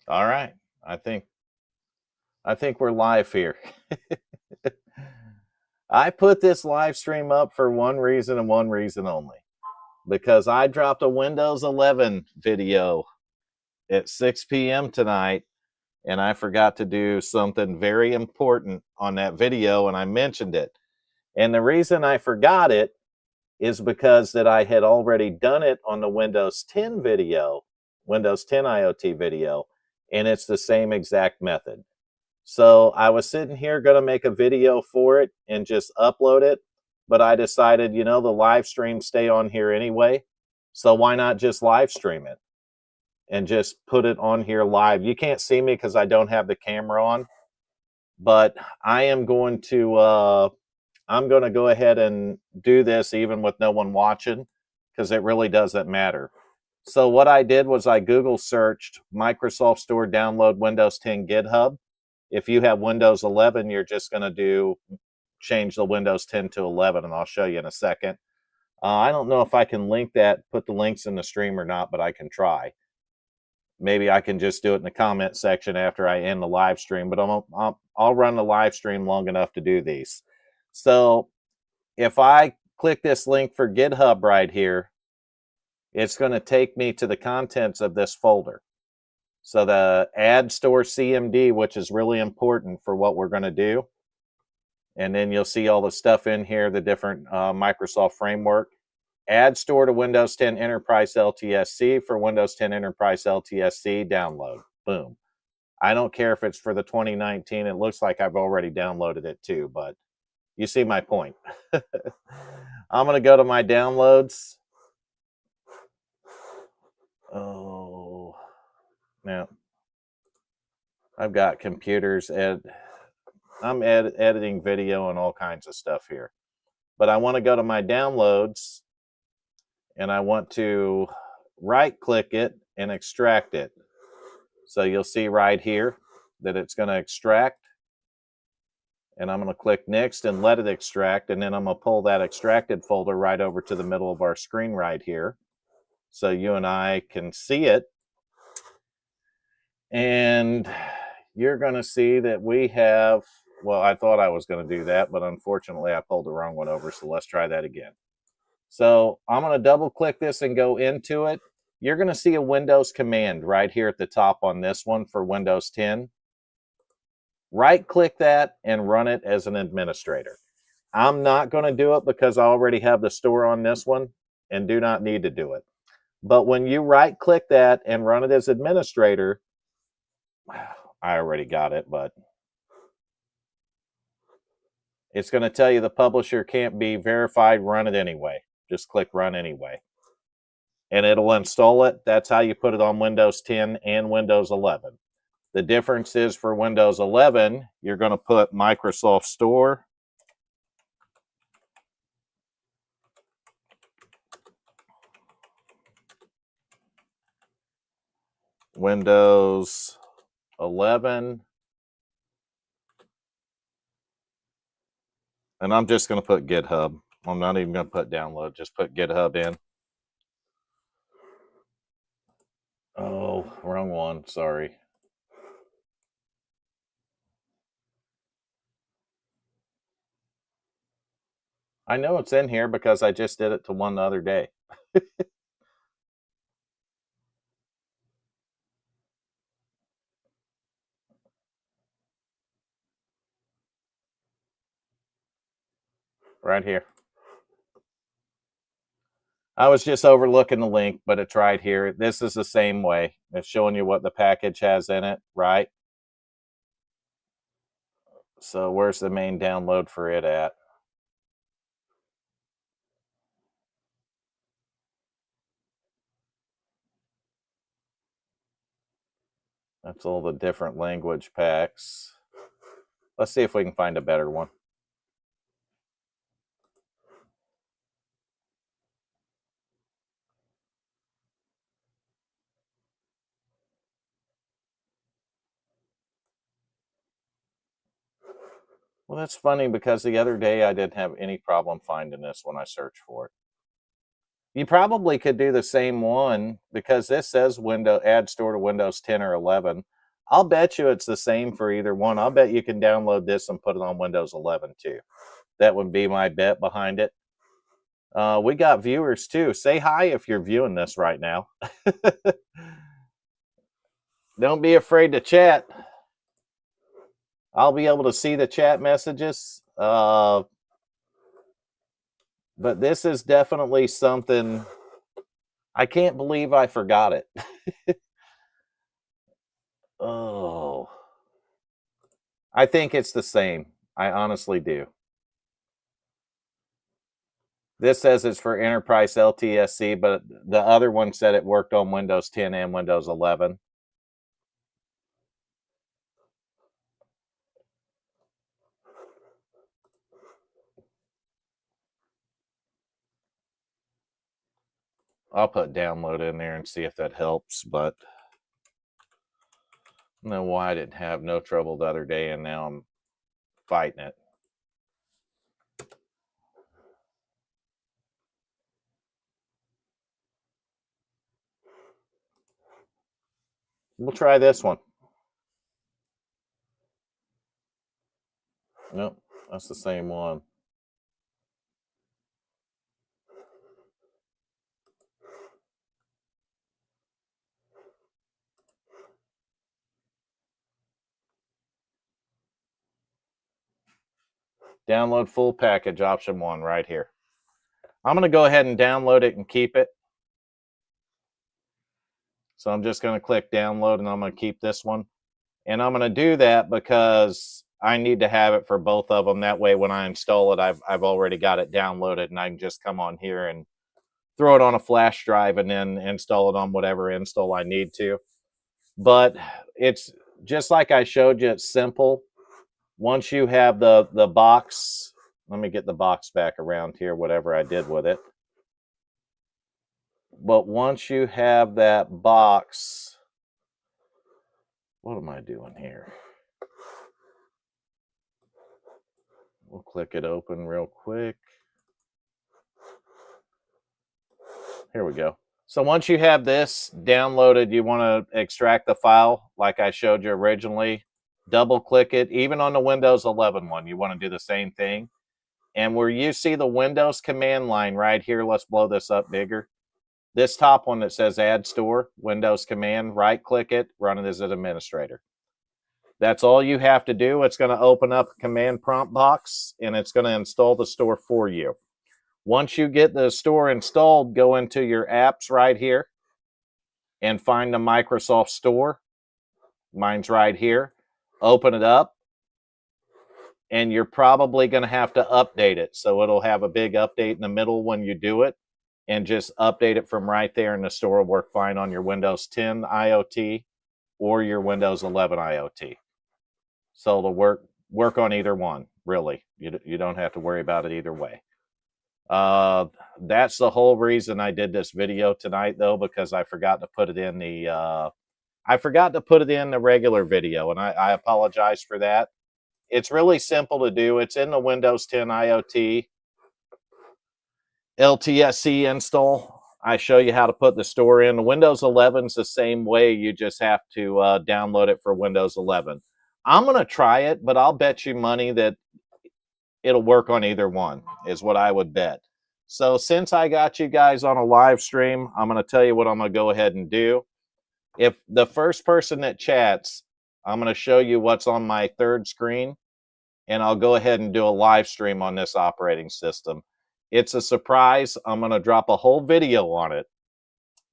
All right. I think we're live here. I put this live stream up for one reason and one reason only. Because I dropped a Windows 11 video at 6 p.m. tonight, and I forgot to do something very important on that video, and I mentioned it. And the reason I forgot it is because that I had already done it on the Windows 10 video, Windows 10 IoT video, and it's the same exact method. So I was sitting here going to make a video for it and just upload it, but I decided, the live streams stay on here anyway, so why not just live stream it and just put it on here live. You can't see me because I don't have the camera on, but I am going to go ahead and do this even with no one watching, because it really doesn't matter. So what I did was I Google searched Microsoft Store download Windows 10 GitHub. If you have Windows 11, you're just going to change the Windows 10 to 11, and I'll show you in a second. I don't know if I can link that, put the links in the stream or not, but I can try. Maybe I can just do it in the comment section after I end the live stream, but I'll run the live stream long enough to do these. So if I click this link for GitHub right here, it's going to take me to the contents of this folder. So the add store CMD, which is really important for what we're going to do. And then you'll see all the stuff in here, the different Microsoft framework. Add store to Windows 10 Enterprise LTSC for Windows 10 Enterprise LTSC download. Boom. I don't care if it's for the 2019. It looks like I've already downloaded it too, but you see my point. I'm going to go to my downloads. Oh, now I've got computers. I'm editing video and all kinds of stuff here. But I want to go to my downloads, and I want to right-click it and extract it. So you'll see right here that it's going to extract. And I'm going to click Next and let it extract. And then I'm going to pull that extracted folder right over to the middle of our screen right here, so you and I can see it. And you're going to see that we have, well, I thought I was going to do that, but unfortunately I pulled the wrong one over. So let's try that again. So I'm going to double click this and go into it. You're going to see a Windows command right here at the top on this one for Windows 10. Right click that and run it as an administrator. I'm not going to do it because I already have the store on this one and do not need to do it. But when you right click that and run it as administrator, I already got it, but it's going to tell you the publisher can't be verified. Run it anyway. Just click run anyway. And it'll install it. That's how you put it on Windows 10 and Windows 11. The difference is for Windows 11, you're going to put Microsoft Store. Windows 11. And I'm just going to put GitHub. I'm not even going to put download. Just put GitHub in. Oh, wrong one. Sorry. I know it's in here because I just did it to one the other day. Right here. I was just overlooking the link, but it's right here. This is the same way. It's showing you what the package has in it, right? So where's the main download for it at? That's all the different language packs. Let's see if we can find a better one. Well, that's funny because the other day I didn't have any problem finding this when I searched for it. You probably could do the same one because this says add store to Windows 10 or 11. I'll bet you it's the same for either one. I'll bet you can download this and put it on Windows 11 too. That would be my bet behind it. We got viewers too. Say hi if you're viewing this right now. Don't be afraid to chat. I'll be able to see the chat messages. But this is definitely something. I can't believe I forgot it. Oh, I think it's the same. I honestly do. This says it's for Enterprise LTSC, but the other one said it worked on Windows 10 and Windows 11. I'll put download in there and see if that helps, but I don't know why I didn't have no trouble the other day, and now I'm fighting it. We'll try this one. Nope, that's the same one. Download full package, option 1 right here. I'm going to go ahead and download it and keep it. So I'm just going to click download, and I'm going to keep this one. And I'm going to do that because I need to have it for both of them. That way when I install it, I've already got it downloaded, and I can just come on here and throw it on a flash drive and then install it on whatever install I need to. But it's just like I showed you, it's simple. Once you have the box, let me get the box back around here, whatever I did with it. But once you have that box, what am I doing here? We'll click it open real quick. Here we go. So once you have this downloaded, you want to extract the file like I showed you originally. Double click it. Even on the Windows 11 one, you want to do the same thing. And where you see the Windows command line right here, let's blow this up bigger. This top one that says Add Store, Windows Command, right-click it, run it as an administrator. That's all you have to do. It's going to open up a command prompt box, and it's going to install the store for you. Once you get the store installed, go into your apps right here and find the Microsoft Store. Mine's right here. Open it up, and you're probably going to have to update it. So it'll have a big update in the middle when you do it. And just update it from right there, and the store will work fine on your Windows 10 IoT or your Windows 11 IoT. So it'll work on either one, really. You don't have to worry about it either way. That's the whole reason I did this video tonight, though, because I forgot to put it in the regular video, and I apologize for that. It's really simple to do. It's in the Windows 10 IoT LTSC install. I show you how to put the store in. The Windows 11 is the same way. You just have to download it for Windows 11. I'm going to try it, but I'll bet you money that it'll work on either one, is what I would bet. So since I got you guys on a live stream, I'm going to tell you what I'm going to go ahead and do. If the first person that chats, I'm going to show you what's on my third screen, and I'll go ahead and do a live stream on this operating system. It's a surprise. I'm going to drop a whole video on it.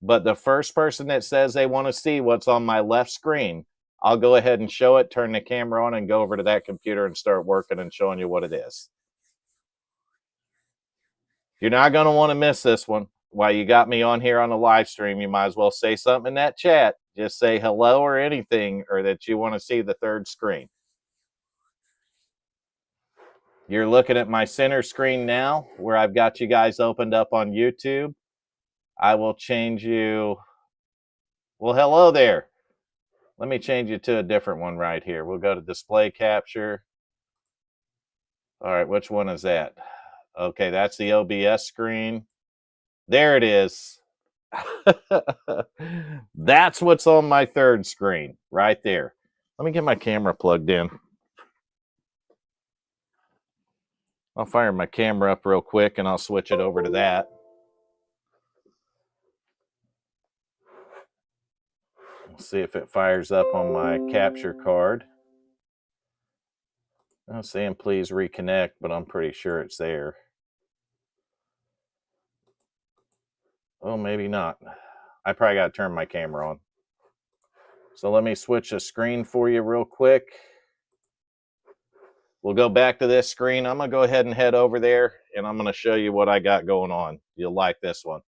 But the first person that says they want to see what's on my left screen, I'll go ahead and show it, turn the camera on, and go over to that computer and start working and showing you what it is. You're not going to want to miss this one. While you got me on here on the live stream, you might as well say something in that chat. Just say hello or anything, or that you want to see the third screen. You're looking at my center screen now, where I've got you guys opened up on YouTube. I will change you. Well, hello there. Let me change you to a different one right here. We'll go to display capture. All right, which one is that? Okay, that's the OBS screen. There it is. That's what's on my third screen right there. Let me get my camera plugged in. I'll fire my camera up real quick and I'll switch it over to that. We'll see if it fires up on my capture card. I'm saying please reconnect, but I'm pretty sure it's there. Oh, maybe not. I probably got to turn my camera on. So let me switch the screen for you real quick. We'll go back to this screen. I'm going to go ahead and head over there, and I'm going to show you what I got going on. You'll like this one.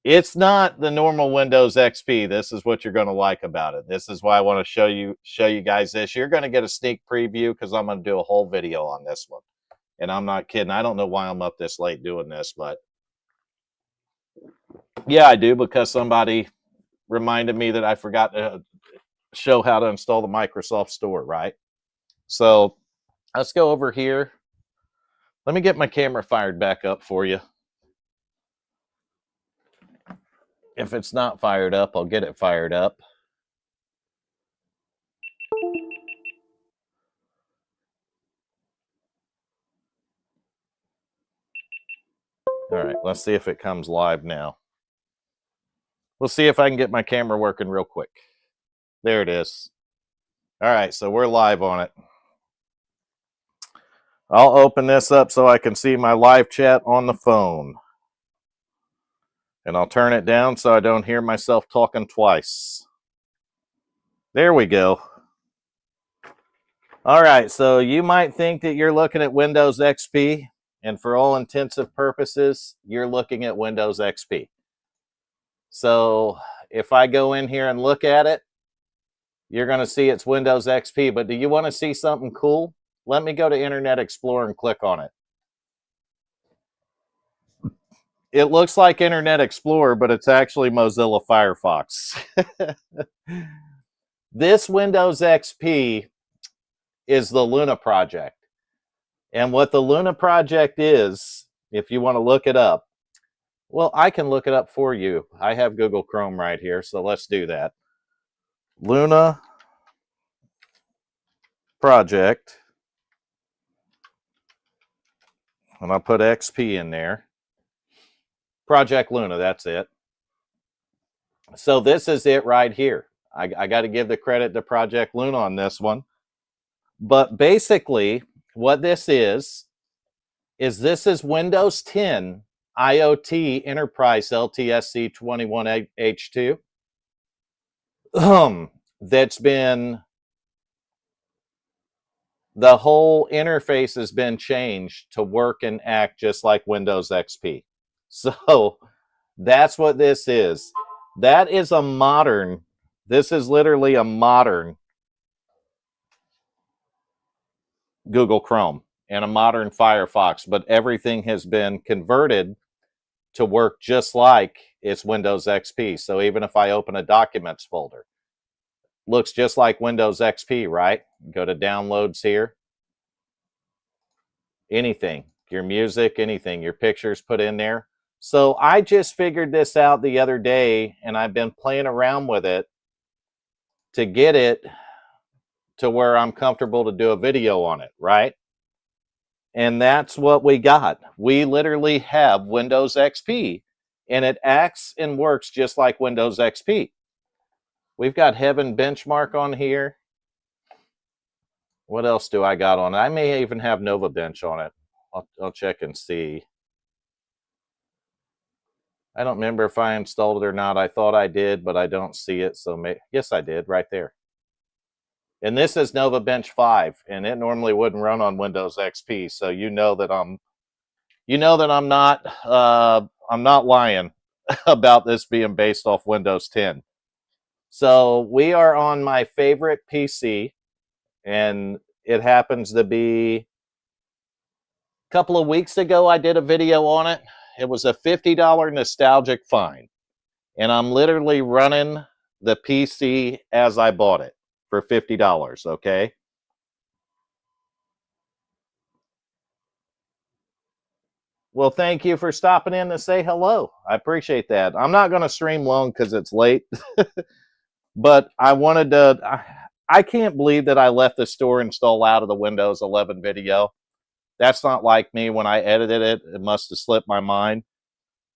It's not the normal Windows XP. This is what you're going to like about it. This is why I want to show you guys this. You're going to get a sneak preview because I'm going to do a whole video on this one. And I'm not kidding. I don't know why I'm up this late doing this, but yeah, I do, because somebody reminded me that I forgot to show how to install the Microsoft Store, right? So let's go over here. Let me get my camera fired back up for you. If it's not fired up, I'll get it fired up. All right, let's see if it comes live now. We'll see if I can get my camera working real quick. There it is. All right, so we're live on it. I'll open this up so I can see my live chat on the phone. And I'll turn it down so I don't hear myself talking twice. There we go. All right, so you might think that you're looking at Windows XP, and for all intensive purposes, you're looking at Windows XP. So if I go in here and look at it, you're going to see it's Windows XP. But do you want to see something cool? Let me go to Internet Explorer and click on it. It looks like Internet Explorer, but it's actually Mozilla Firefox. This Windows XP is the Luna project. And what the Luna project is, if you want to look it up, well, I can look it up for you. I have Google Chrome right here, so let's do that. Luna project. And I'll put XP in there. Project Luna, that's it. So this is it right here. I got to give the credit to Project Luna on this one. But basically, what this is this is Windows 10 IoT Enterprise LTSC 21H2. That's been, the whole interface has been changed to work and act just like Windows XP. So that's what this is. That is a modern, this is literally a modern Google Chrome and a modern Firefox, but everything has been converted to work just like it's Windows XP. So even if I open a documents folder, looks just like Windows XP, right? Go to downloads here. Anything, your music, anything, your pictures put in there. So I just figured this out the other day, and I've been playing around with it to get it to where I'm comfortable to do a video on it, right? And that's what we got. We literally have Windows XP, and it acts and works just like Windows XP. We've got Heaven Benchmark on here. What else do I got on it? I may even have Nova Bench on it. I'll check and see. I don't remember if I installed it or not. I thought I did, but I don't see it. So yes, I did right there. And this is Nova Bench 5, and it normally wouldn't run on Windows XP. So you know that I'm not lying about this being based off Windows 10. So we are on my favorite PC, and it happens to be a couple of weeks ago I did a video on it. It was a $50 nostalgic find, and I'm literally running the PC as I bought it for $50, okay? Well, thank you for stopping in to say hello. I appreciate that. I'm not going to stream long because it's late, but I wanted to, I can't believe that I left the store install out of the Windows 11 video. That's not like me. When I edited it, it must have slipped my mind.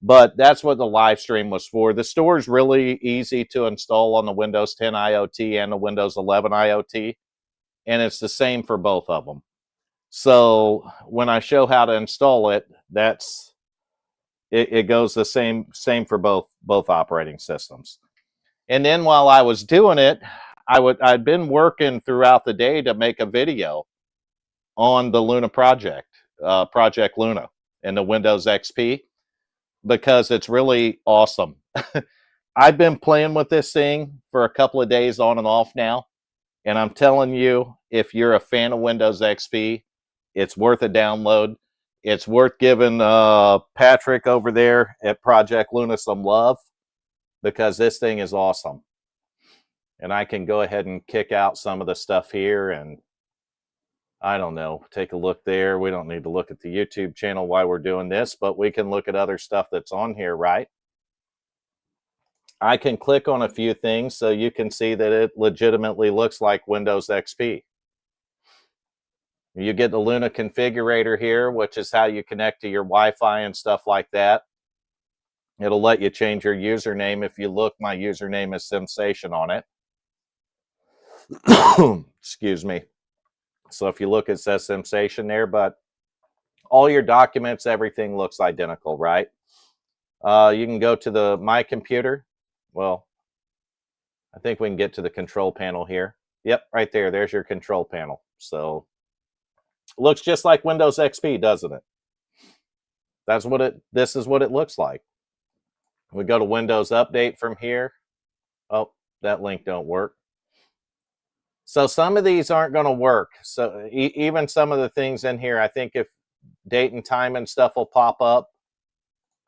But that's what the live stream was for. The store is really easy to install on the Windows 10 IoT and the Windows 11 IoT, and it's the same for both of them. So when I show how to install it, it goes the same for both operating systems. And then while I was doing it, I'd been working throughout the day to make a video on the Luna project, Project Luna, and the Windows XP, because it's really awesome. I've been playing with this thing for a couple of days on and off now, and I'm telling you, if you're a fan of Windows XP, it's worth a download. It's worth giving Patrick over there at Project Luna some love, because this thing is awesome. And I can go ahead and kick out some of the stuff here, and I don't know, take a look there. We don't need to look at the YouTube channel while we're doing this, but we can look at other stuff that's on here, right? I can click on a few things so you can see that it legitimately looks like Windows XP. You get the Luna configurator here, which is how you connect to your Wi-Fi and stuff like that. It'll let you change your username. If you look, my username is SimSation on it. Excuse me. So if you look, it says SimSation there, but all your documents, everything looks identical, right? You can go to My Computer. Well, I think we can get to the control panel here. Yep, right there. There's your control panel. So it looks just like Windows XP, doesn't it? This is what it looks like. We go to Windows Update from here. Oh, that link don't work. So some of these aren't going to work. So even some of the things in here, I think if date and time and stuff will pop up,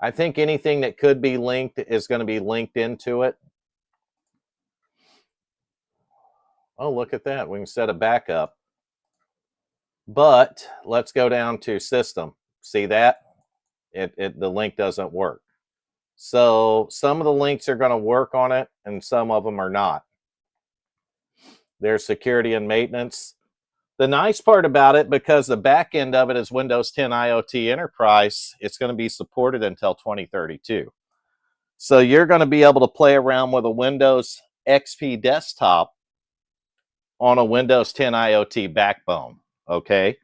I think anything that could be linked is going to be linked into it. Oh, look at that. We can set a backup. But let's go down to System. See that? The link doesn't work. So some of the links are going to work on it, and some of them are not. There's security and maintenance. The nice part about it, because the back end of it is Windows 10 IoT Enterprise, it's going to be supported until 2032. So you're going to be able to play around with a Windows XP desktop on a Windows 10 IoT backbone, okay?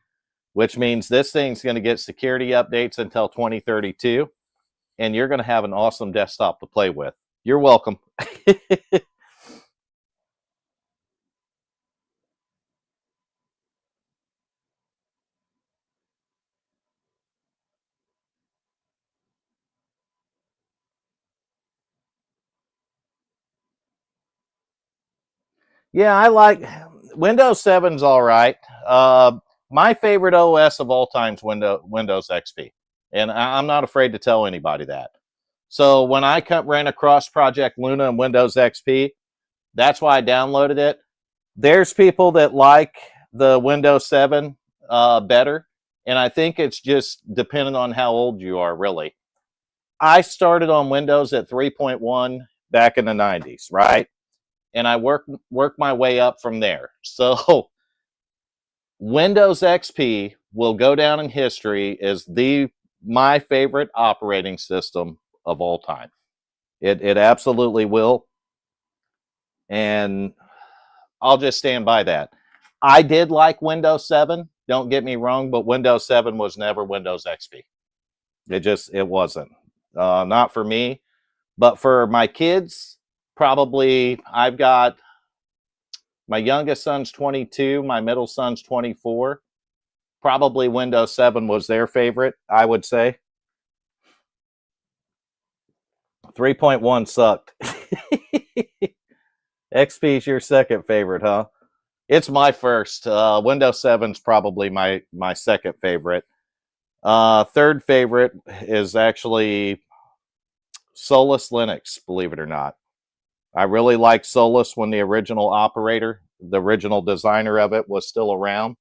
Which means this thing's going to get security updates until 2032, and you're going to have an awesome desktop to play with. You're welcome. Yeah, I like Windows 7's all right. My favorite OS of all time is Windows XP, and I'm not afraid to tell anybody that. So when I ran across Project Luna and Windows XP, that's why I downloaded it. There's people that like the Windows 7 better, and I think it's just dependent on how old you are, really. I started on Windows at 3.1 back in the 90s, right? And I work my way up from there. So Windows XP will go down in history as my favorite operating system of all time. It absolutely will. And I'll just stand by that. I did like Windows 7, don't get me wrong, but Windows 7 was never Windows XP. It wasn't. Not for me. But for my kids, probably I've got my youngest son's 22, my middle son's 24. Probably Windows 7 was their favorite, I would say. 3.1 sucked. XP is your second favorite, huh? It's my first. Windows 7's probably my second favorite. Third favorite is actually Solus Linux, believe it or not. I really liked Solus when the original operator, the original designer of it, was still around.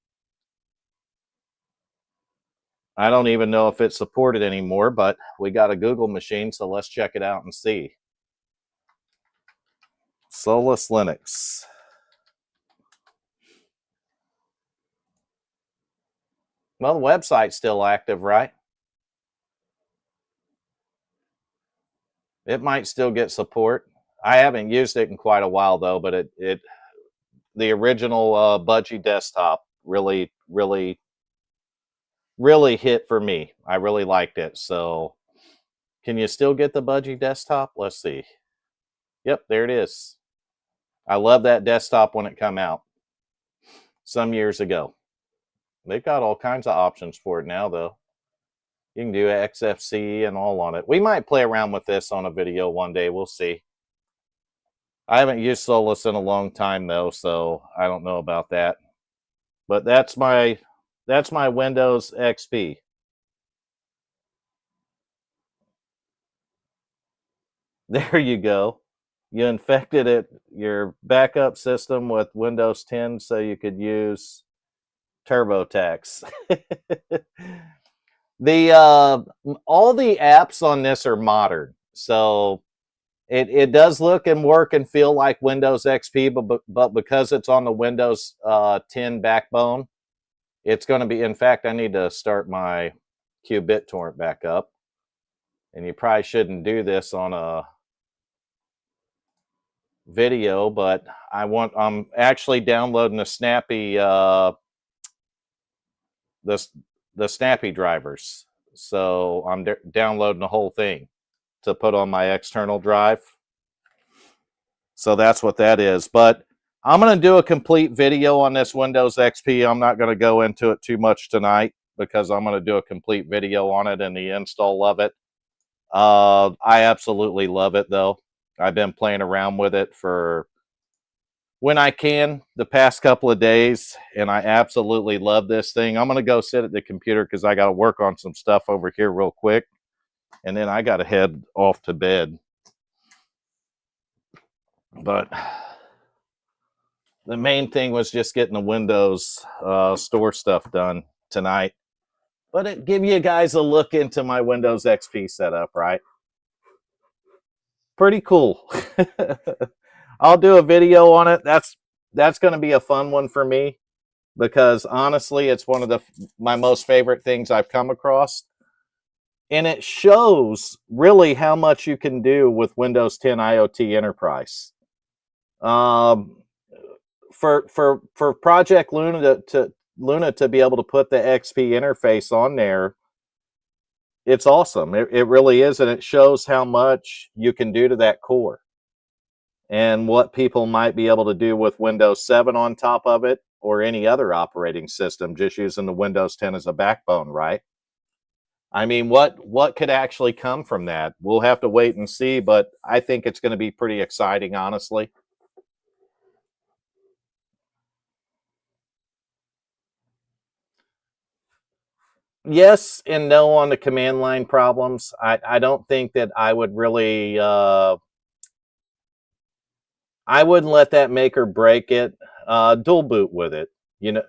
I don't even know if it's supported anymore, but we got a Google machine, so let's check it out and see. Solus Linux. Well, the website's still active, right? It might still get support. I haven't used it in quite a while though, but the original Budgie desktop really hit for me. I really liked it. So, can you still get the Budgie desktop? Let's see. Yep, there it is. I love that desktop when it come out some years ago. They've got all kinds of options for it now, though. You can do XFCE and all on it. We might play around with this on a video one day. We'll see. I haven't used Solus in a long time, though, so I don't know about that. But that's my Windows XP. There you go. You infected your backup system with Windows 10 so you could use TurboTax. The all the apps on this are modern, so it does look and work and feel like Windows XP, but because it's on the Windows 10 backbone, it's going to be. In fact, I need to start my QBitTorrent back up, and you probably shouldn't do this on a video, but I'm actually downloading the Snappy the Snappy drivers. So I'm downloading the whole thing to put on my external drive. So that's what that is. But I'm going to do a complete video on this Windows XP. I'm not going to go into it too much tonight because I'm going to do a complete video on it and the install of it. I absolutely love it, though. I've been playing around with it for when I can the past couple of days, and I absolutely love this thing. I'm going to go sit at the computer because I got to work on some stuff over here real quick, and then I got to head off to bed. But the main thing was just getting the Windows Store stuff done tonight. But it give you guys a look into my Windows XP setup, right? Pretty cool. I'll do a video on it. That's going to be a fun one for me because honestly, it's one of my most favorite things I've come across. And it shows really how much you can do with Windows 10 IoT Enterprise. For Project Luna to be able to put the XP interface on there, it's awesome. It really is, and it shows how much you can do to that core and what people might be able to do with Windows 7 on top of it or any other operating system just using the Windows 10 as a backbone, right? I mean, what could actually come from that? We'll have to wait and see, but I think it's going to be pretty exciting, honestly. Yes and no on the command line problems. I don't think that I would really I wouldn't let that make or break it. Dual boot with it. You know,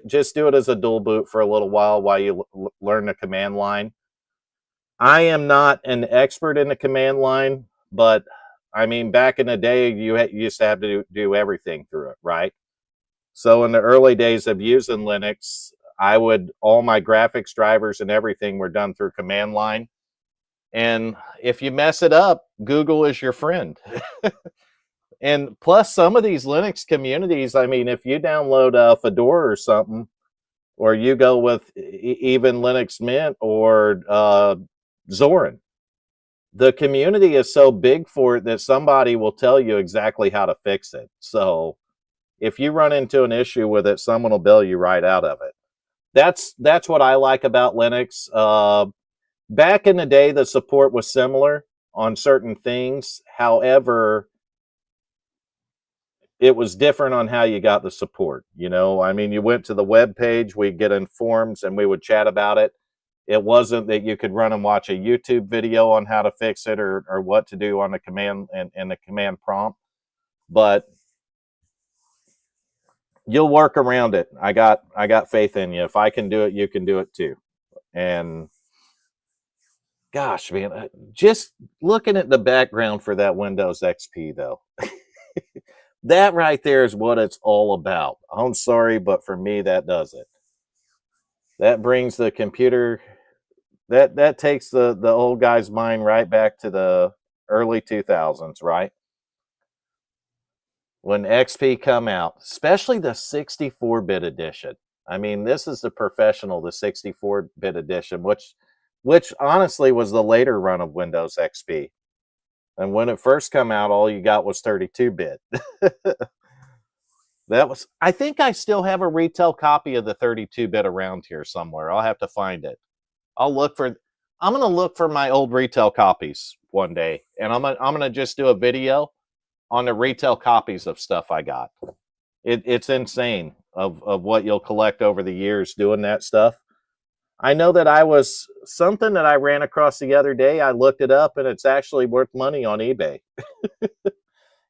just do it as a dual boot for a little while you learn the command line. I am not an expert in the command line, but I mean, back in the day, you used to have to do everything through it, right? So in the early days of using Linux, all my graphics drivers and everything were done through command line. And if you mess it up, Google is your friend. And plus, some of these Linux communities, I mean, if you download Fedora or something, or you go with even Linux Mint or Zorin, the community is so big for it that somebody will tell you exactly how to fix it. So if you run into an issue with it, someone will bail you right out of it. That's what I like about Linux. Back in the day, the support was similar on certain things. However, it was different on how you got the support. You know, I mean, you went to the web page, we'd get in forums, and we would chat about it. It wasn't that you could run and watch a YouTube video on how to fix it or what to do on the command and the command prompt. But you'll work around it. I got faith in you. If I can do it, you can do it too. And gosh, man, just looking at the background for that Windows XP though. That right there is what it's all about. I'm sorry, but for me, that does it. That brings the computer, that takes the old guy's mind right back to the early 2000s, right? When XP come out, especially the 64-bit edition. I mean, this is the professional, the 64-bit edition, which honestly was the later run of Windows XP. And when it first come out, all you got was 32-bit. That was, I think I still have a retail copy of the 32-bit around here somewhere. I'll have to find it. I'm going to look for my old retail copies one day, and I'm going to just do a video on the retail copies of stuff I got. It's insane of what you'll collect over the years doing that stuff. I know that I was something that I ran across the other day. I looked it up, and it's actually worth money on eBay.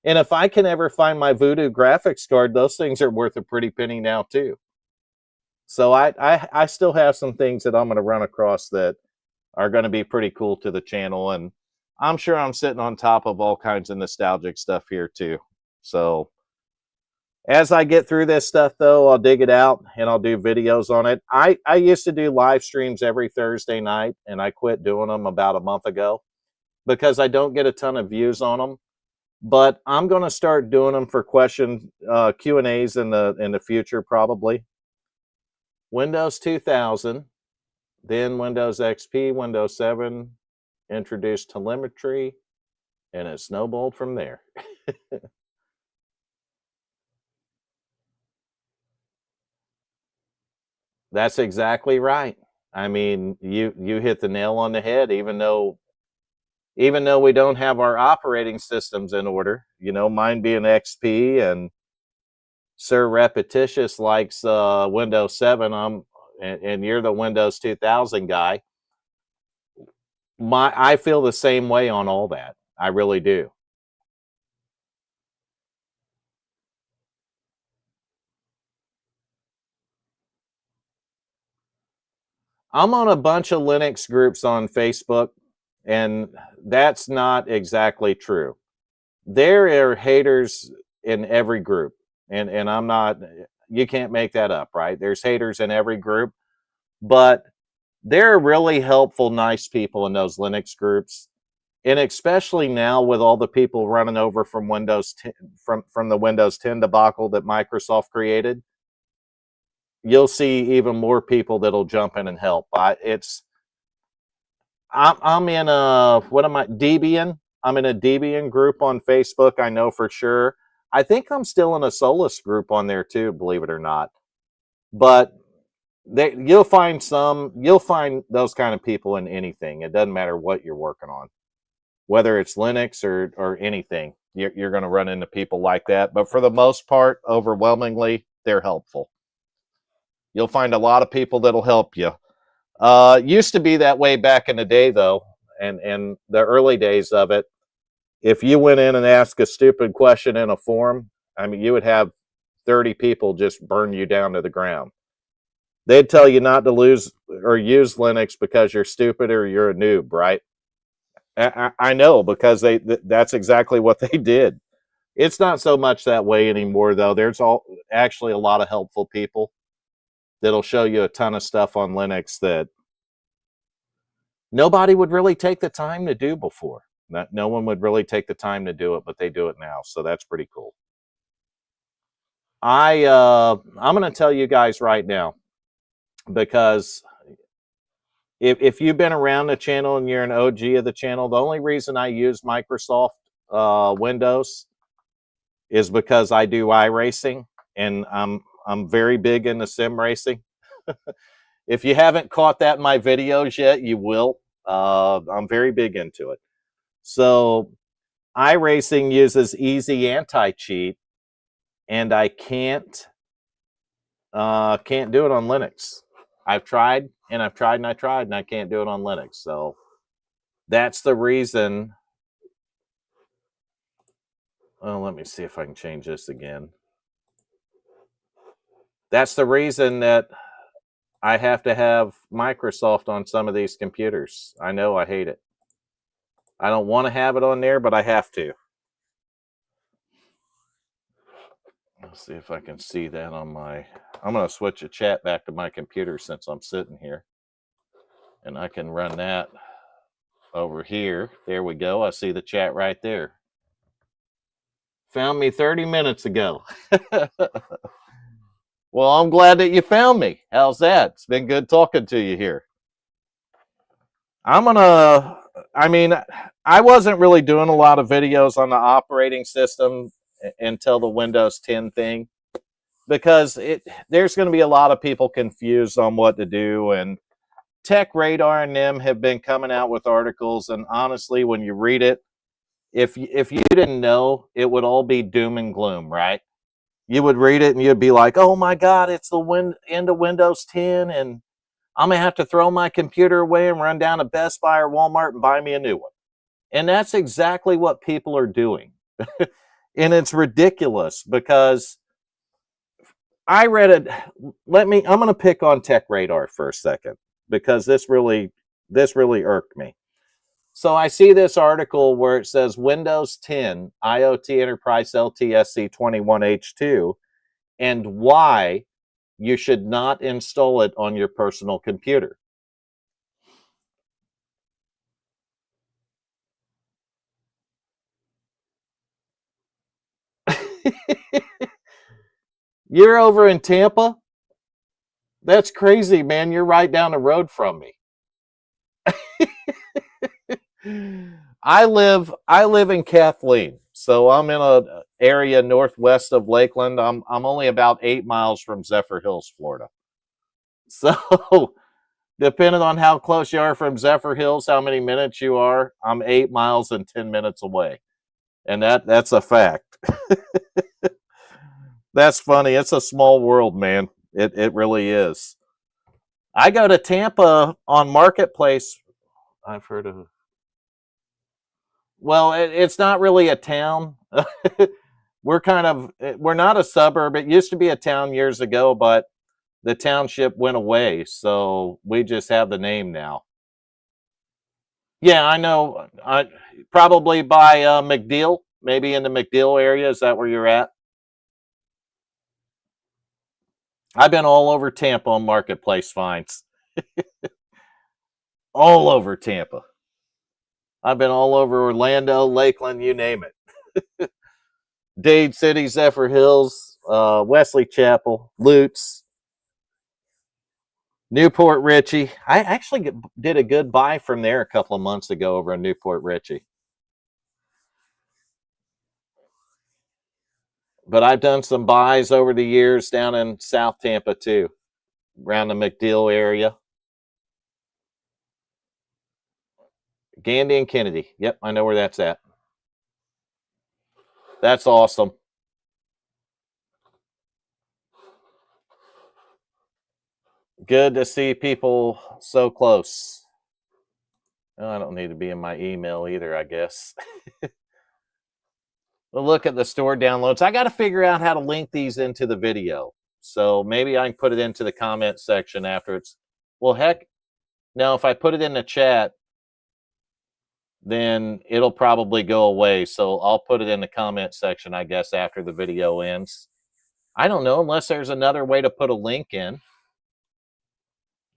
And if I can ever find my Voodoo graphics card, those things are worth a pretty penny now too. So I still have some things that I'm going to run across that are going to be pretty cool to the channel, and I'm sure I'm sitting on top of all kinds of nostalgic stuff here too. So as I get through this stuff, though, I'll dig it out and I'll do videos on it. I used to do live streams every Thursday night, and I quit doing them about a month ago because I don't get a ton of views on them. But I'm going to start doing them for Q&As in the future, probably. Windows 2000, then Windows XP, Windows 7 introduced telemetry, and it snowballed from there. That's exactly right. I mean, you hit the nail on the head. Even though we don't have our operating systems in order, mine being XP and Sir Repetitious likes Windows 7. And you're the Windows 2000 guy. I feel the same way on all that. I really do. I'm on a bunch of Linux groups on Facebook, and that's not exactly true. There are haters in every group, and I'm not, you can't make that up, right? There's haters in every group, but there are really helpful, nice people in those Linux groups. And especially now with all the people running over from Windows 10, from the Windows 10 debacle that Microsoft created, you'll see even more people that'll jump in and help. I'm in a, what am I, Debian? I'm in a Debian group on Facebook, I know for sure. I think I'm still in a Solus group on there too, believe it or not. But you'll find those kind of people in anything. It doesn't matter what you're working on, whether it's Linux or anything. You're going to run into people like that. But for the most part, overwhelmingly, they're helpful. You'll find a lot of people that'll help you. Used to be that way back in the day, though, and the early days of it. If you went in and asked a stupid question in a forum, I mean, you would have 30 people just burn you down to the ground. They'd tell you not to lose or use Linux because you're stupid or you're a noob, right? I know, because that's exactly what they did. It's not so much that way anymore, though. There's actually a lot of helpful people that'll show you a ton of stuff on Linux that nobody would really take the time to do before. No one would really take the time to do it, but they do it now. So that's pretty cool. I'm going to tell you guys right now, because if you've been around the channel and you're an OG of the channel, the only reason I use Microsoft Windows is because I do iRacing, and I'm very big into sim racing. If you haven't caught that in my videos yet, you will. I'm very big into it. So iRacing uses easy anti-cheat, and I can't do it on Linux. I've tried and I've tried and I tried, and I can't do it on Linux. So that's the reason. Well, let me see if I can change this again. That's the reason that I have to have Microsoft on some of these computers. I know I hate it. I don't want to have it on there, but I have to. Let's see if I can see that on my, I'm going to switch the chat back to my computer since I'm sitting here. And I can run that over here. There we go. I see the chat right there. Found me 30 minutes ago. Well, I'm glad that you found me. How's that? It's been good talking to you here. I mean, I wasn't really doing a lot of videos on the operating system until the Windows 10 thing, because there's going to be a lot of people confused on what to do, and Tech Radar and them have been coming out with articles, and honestly, when you read it, if you didn't know, it would all be doom and gloom, right? You would read it and you'd be like, oh my God, it's the end of Windows 10, and I'm going to have to throw my computer away and run down to Best Buy or Walmart and buy me a new one. And that's exactly what people are doing. And it's ridiculous because I read it. I'm going to pick on Tech Radar for a second because this really irked me. So I see this article where it says Windows 10 IoT Enterprise LTSC 21H2 and why you should not install it on your personal computer. You're over in Tampa? That's crazy, man. You're right down the road from me. I live in Kathleen, so I'm in an area northwest of Lakeland. I'm only about 8 miles from Zephyr Hills, Florida. So depending on how close you are from Zephyr Hills, how many minutes you are, I'm 8 miles and 10 minutes away. And that's a fact. That's funny. It's a small world, man. It really is. I go to Tampa on Marketplace. I've heard of. Well, it's not really a town. We're not a suburb. It used to be a town years ago, but the township went away, so we just have the name now. Yeah, I know. Probably by McDeal, maybe in the McDeal area. Is that where you're at? I've been all over Tampa on Marketplace finds. All over Tampa. I've been all over Orlando, Lakeland, you name it. Dade City, Zephyr Hills, Wesley Chapel, Lutz, Newport Richey. I actually did a good buy from there a couple of months ago over in Newport Richey. But I've done some buys over the years down in South Tampa too, around the McDeal area. Gandy and Kennedy. Yep, I know where that's at. That's awesome. Good to see people so close. Oh, I don't need to be in my email either, I guess. We'll look at the store downloads. I got to figure out how to link these into the video. So maybe I can put it into the comment section after it's. Well, heck, now if I put it in the chat, then it'll probably go away. So I'll put it in the comment section, I guess, after the video ends. I don't know, unless there's another way to put a link in.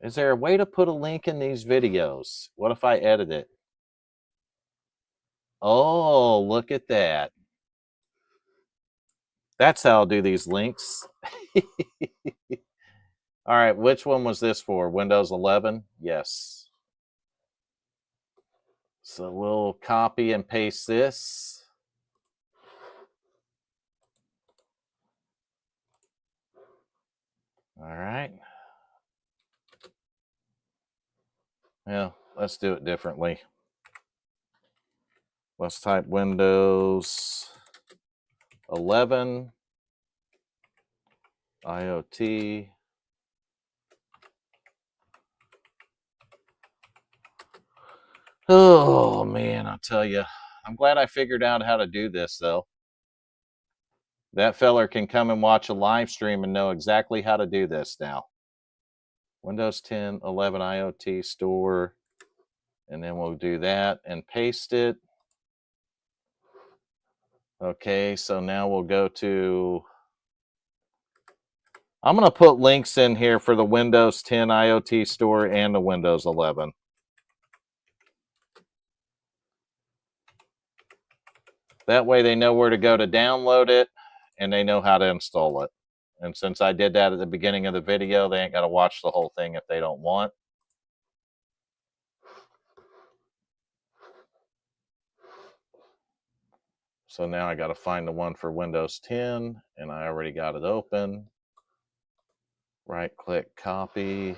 Is there a way to put a link in these videos? What if I edit it? Oh, look at that. That's how I'll do these links. All right, which one was this for? Windows 11? Yes. So we'll copy and paste this. All right. Yeah, let's do it differently. Let's type Windows 11 IoT. Oh, man, I'll tell you. I'm glad I figured out how to do this, though. That feller can come and watch a live stream and know exactly how to do this now. Windows 10, 11 IoT store. And then we'll do that and paste it. Okay, so now we'll go to I'm going to put links in here for the Windows 10 IoT store and the Windows 11. That way they know where to go to download it and they know how to install it. And since I did that at the beginning of the video, they ain't got to watch the whole thing if they don't want. So now I got to find the one for Windows 10, and I already got it open. Right click, copy.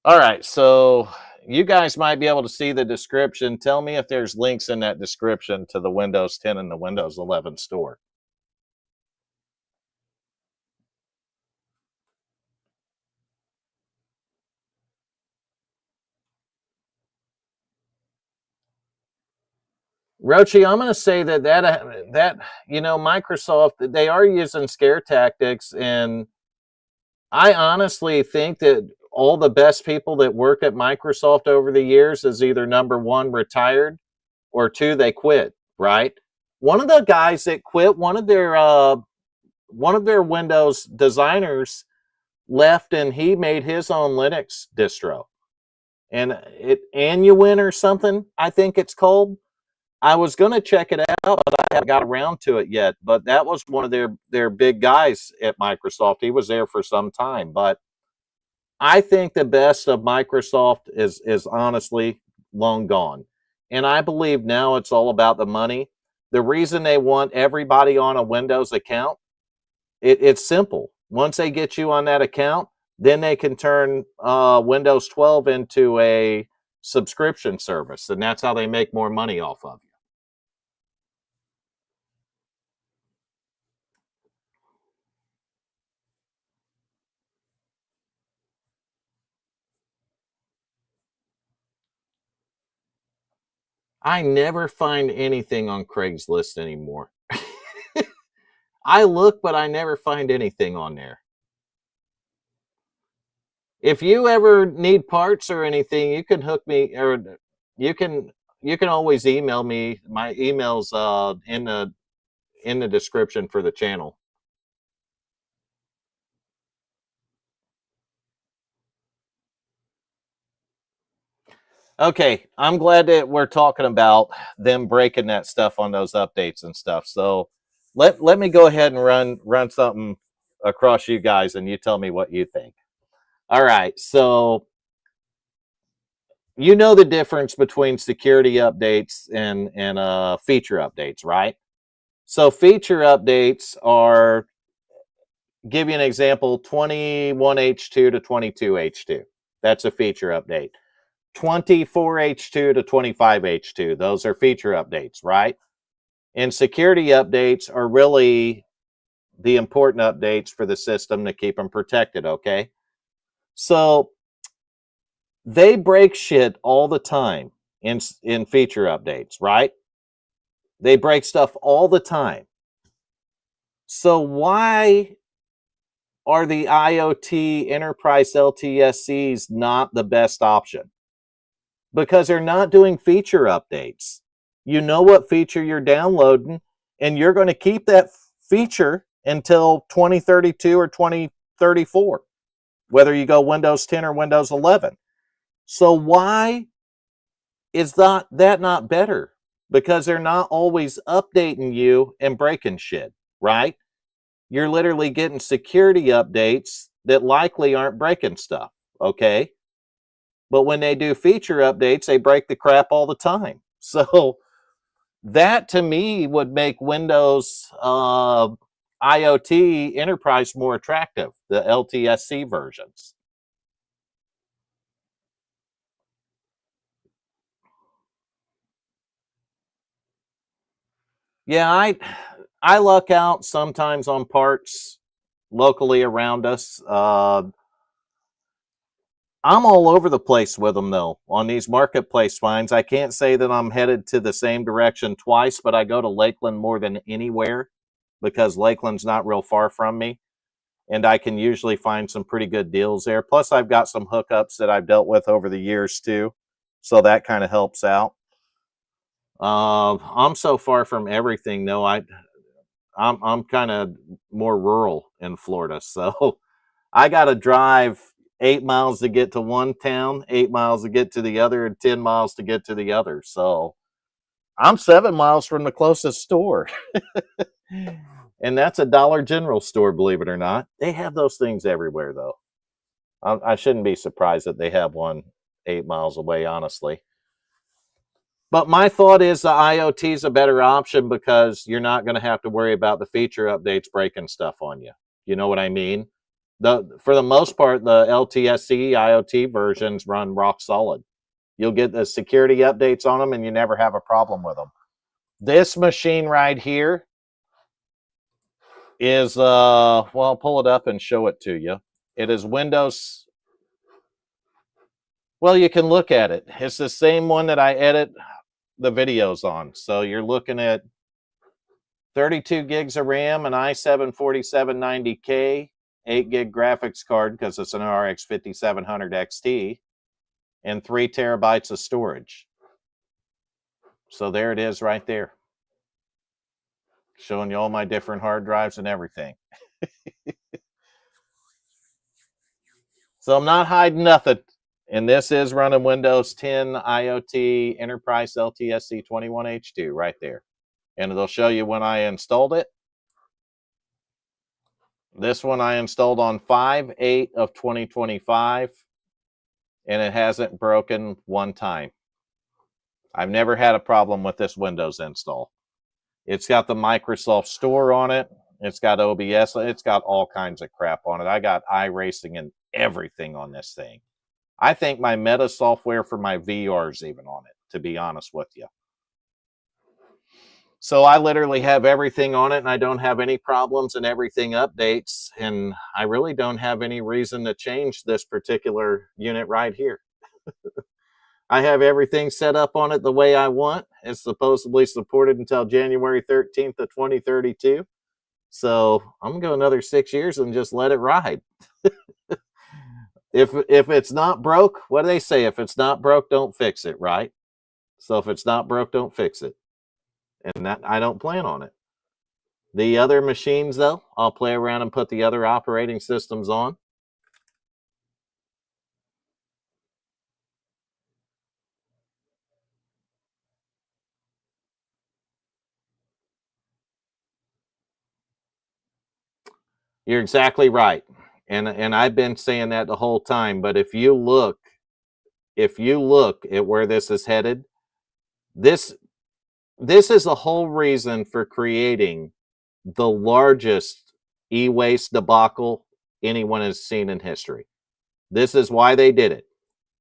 All right, so you guys might be able to see the description. Tell me if there's links in that description to the Windows 10 and the Windows 11 store. Rochi, I'm going to say that Microsoft, they are using scare tactics, and I honestly think that all the best people that work at Microsoft over the years is either number one, retired, or two, they quit, right? One of the guys that quit, one of their Windows designers left, and he made his own Linux distro. And Annuin or something, I think it's called. I was going to check it out, but I haven't got around to it yet. But that was one of their big guys at Microsoft. He was there for some time. But I think the best of Microsoft is honestly long gone. And I believe now it's all about the money. The reason they want everybody on a Windows account, it's simple. Once they get you on that account, then they can turn Windows 12 into a subscription service. And that's how they make more money off of you. I never find anything on Craigslist anymore. I look, but I never find anything on there. If you ever need parts or anything, you can hook me, or you can always email me. My email's in the description for the channel. Okay, I'm glad that we're talking about them breaking that stuff on those updates and stuff. So let me go ahead and run something across you guys, and you tell me what you think. All right, so you know the difference between security updates and feature updates, right? So feature updates are, give you an example, 21H2 to 22H2. That's a feature update. 24H2 to 25H2. Those are feature updates, right? And security updates are really the important updates for the system to keep them protected, okay? So they break shit all the time in feature updates, right? They break stuff all the time. So why are the IoT Enterprise LTSCs not the best option? Because they're not doing feature updates. You know what feature you're downloading, and you're going to keep that feature until 2032 or 2034, whether you go Windows 10 or Windows 11. So why is that not better? Because they're not always updating you and breaking shit, right? You're literally getting security updates that likely aren't breaking stuff, okay? But when they do feature updates, they break the crap all the time. So that, to me, would make Windows IoT Enterprise more attractive, the LTSC versions. Yeah, I luck out sometimes on parts locally around us. I'm all over the place with them, though, on these marketplace finds. I can't say that I'm headed to the same direction twice, but I go to Lakeland more than anywhere because Lakeland's not real far from me, and I can usually find some pretty good deals there. Plus, I've got some hookups that I've dealt with over the years, too. So that kind of helps out. I'm so far from everything, though. I'm kind of more rural in Florida, so I got to drive 8 miles to get to one town, 8 miles to get to the other, and 10 miles to get to the other. So I'm 7 miles from the closest store. And that's a Dollar General store, believe it or not. They have those things everywhere, though. I shouldn't be surprised that they have one 8 miles away, honestly. But my thought is the IoT is a better option because you're not going to have to worry about the feature updates breaking stuff on you. You know what I mean? For the most part, the LTSC IoT versions run rock solid. You'll get the security updates on them and you never have a problem with them. This machine right here is, well, I'll pull it up and show it to you. It is Windows. Well, you can look at it. It's the same one that I edit the videos on. So you're looking at 32 gigs of RAM, an i7 4790K, 8 gig graphics card because it's an RX 5700 XT, and 3 terabytes of storage. So there it is right there. Showing you all my different hard drives and everything. So I'm not hiding nothing. And this is running Windows 10 IoT Enterprise LTSC 21H2 right there. And it'll show you when I installed it. This one I installed on 5/8 of 2025. And it hasn't broken one time. I've never had a problem with this Windows install. It's got the Microsoft Store on it. It's got OBS. It's got all kinds of crap on it. I got iRacing and everything on this thing. I think my meta software for my VR is even on it, to be honest with you. So I literally have everything on it and I don't have any problems and everything updates. And I really don't have any reason to change this particular unit right here. I have everything set up on it the way I want. It's supposedly supported until January 13th of 2032. So I'm going to go another 6 years and just let it ride. If it's not broke, what do they say? If it's not broke, don't fix it, right? So if it's not broke, don't fix it. And that I don't plan on it. The other machines, though, I'll play around and put the other operating systems on. You're exactly right. And I've been saying that the whole time. But if you look at where this is headed, this is the whole reason for creating the largest e-waste debacle anyone has seen in history. This is why they did it.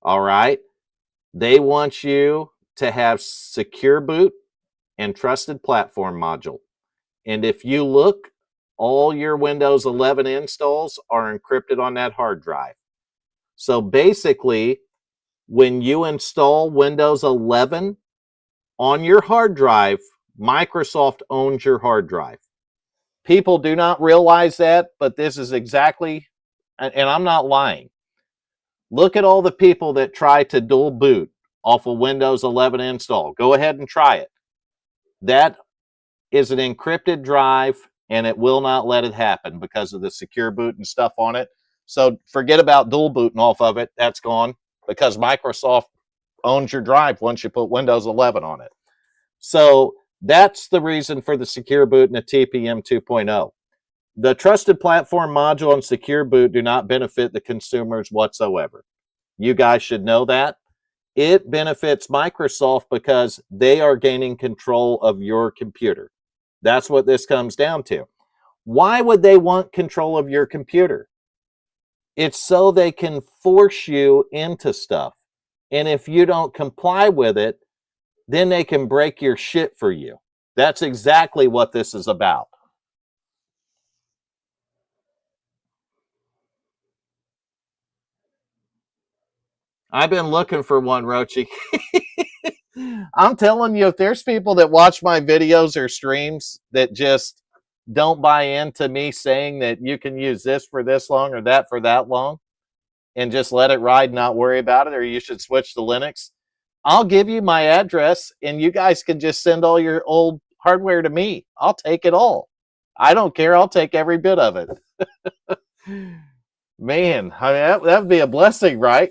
All right. They want you to have secure boot and trusted platform module. And if you look, all your Windows 11 installs are encrypted on that hard drive. So basically, when you install Windows 11 on your hard drive, Microsoft owns your hard drive. People do not realize that, but this is exactly, and I'm not lying. Look at all the people that try to dual boot off a Windows 11 install. Go ahead and try it. That is an encrypted drive, and it will not let it happen because of the secure boot and stuff on it. So forget about dual booting off of it. That's gone because Microsoft owns your drive once you put Windows 11 on it. So that's the reason for the secure boot and the TPM 2.0. The trusted platform module and secure boot do not benefit the consumers whatsoever. You guys should know that. It benefits Microsoft because they are gaining control of your computer. That's what this comes down to. Why would they want control of your computer? It's so they can force you into stuff. And if you don't comply with it, then they can break your shit for you. That's exactly what this is about. I've been looking for one, Rochi. I'm telling you, if there's people that watch my videos or streams that just don't buy into me saying that you can use this for this long or that for that long and just let it ride, not worry about it, or you should switch to Linux, I'll give you my address and you guys can just send all your old hardware to me. I'll take it all. I don't care. I'll take every bit of it. Man, I mean, that would be a blessing, right?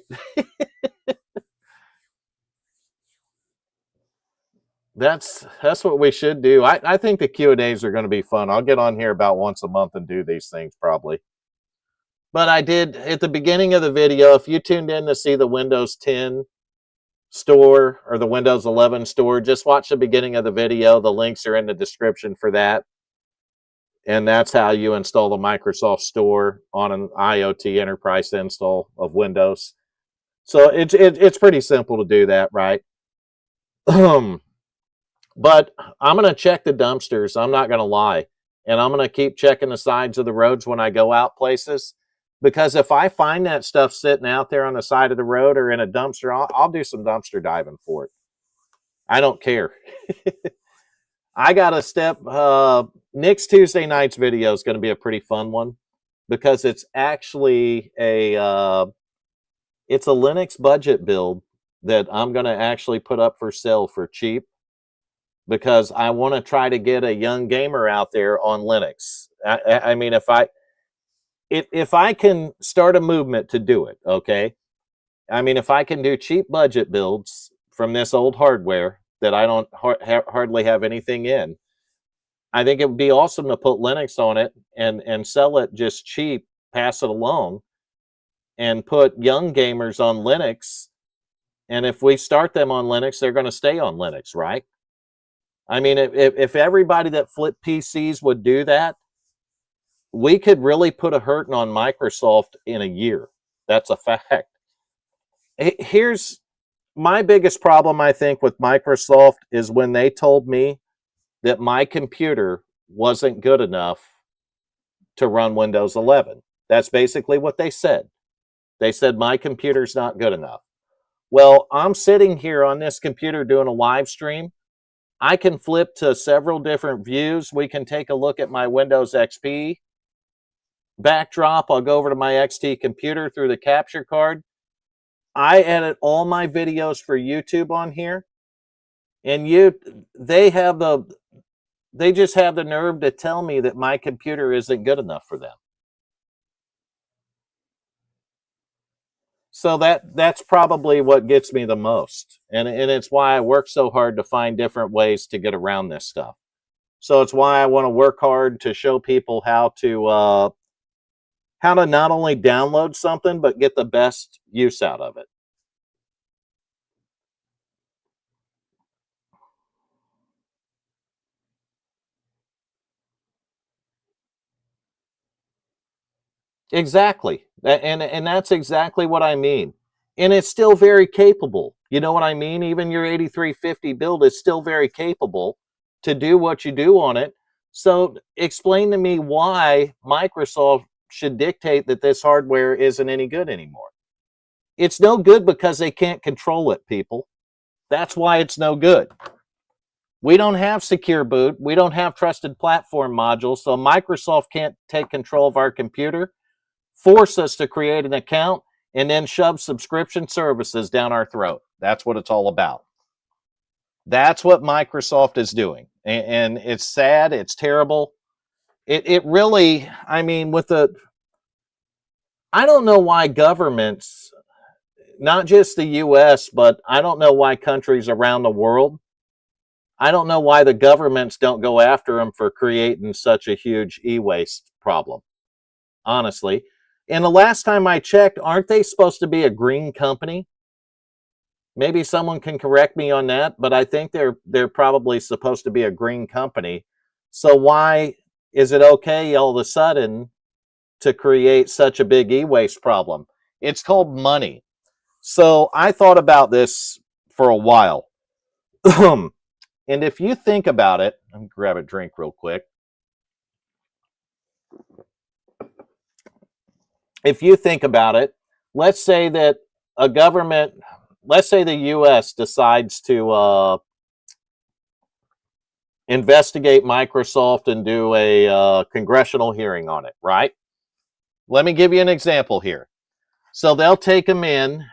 That's what we should do. I think the Q&As are going to be fun. I'll get on here about once a month and do these things probably. But I did, at the beginning of the video, if you tuned in to see the Windows 10 store or the Windows 11 store, just watch the beginning of the video. The links are in the description for that. And that's how you install the Microsoft Store on an IoT enterprise install of Windows. So it's pretty simple to do that, right? But I'm going to check the dumpsters. I'm not going to lie. And I'm going to keep checking the sides of the roads when I go out places. Because if I find that stuff sitting out there on the side of the road or in a dumpster, I'll do some dumpster diving for it. I don't care. I got a step. Next Tuesday night's video is going to be a pretty fun one because it's actually it's a Linux budget build that I'm going to actually put up for sale for cheap because I want to try to get a young gamer out there on Linux. I mean, if I can start a movement to do it, okay? I mean, if I can do cheap budget builds from this old hardware that I don't hardly have anything in, I think it would be awesome to put Linux on it and sell it just cheap, pass it along, and put young gamers on Linux. And if we start them on Linux, they're going to stay on Linux, right? I mean, if everybody that flipped PCs would do that, we could really put a hurting on Microsoft in a year. That's a fact. Here's my biggest problem, I think, with Microsoft is when they told me that my computer wasn't good enough to run Windows 11. That's basically what they said. They said my computer's not good enough. Well, I'm sitting here on this computer doing a live stream. I can flip to several different views. We can take a look at my Windows XP backdrop. I'll go over to my XT computer through the capture card. I edit all my videos for YouTube on here. And they just have the nerve to tell me that my computer isn't good enough for them. So that's probably what gets me the most. And it's why I work so hard to find different ways to get around this stuff. So it's why I want to work hard to show people how to not only download something, but get the best use out of it. Exactly. And that's exactly what I mean. And it's still very capable. You know what I mean? Even your 8350 build is still very capable to do what you do on it. So explain to me why Microsoft should dictate that this hardware isn't any good anymore. It's no good because they can't control it, people. That's why it's no good. We don't have secure boot. We don't have trusted platform modules. So Microsoft can't take control of our computer, force us to create an account, and then shove subscription services down our throat. That's what it's all about. That's what Microsoft is doing. And it's sad. It's terrible. It really, I mean, I don't know why governments, not just the US, but I don't know why countries around the world, I don't know why the governments don't go after them for creating such a huge e-waste problem, honestly. And the last time I checked, aren't they supposed to be a green company? Maybe someone can correct me on that, but I think they're probably supposed to be a green company. So why is it okay all of a sudden to create such a big e-waste problem? It's called money. So I thought about this for a while. And if you think about it, let me grab a drink real quick. If you think about it, let's say that a government, let's say the US decides to investigate Microsoft and do a congressional hearing on it, right? Let me give you an example here. So they'll take them in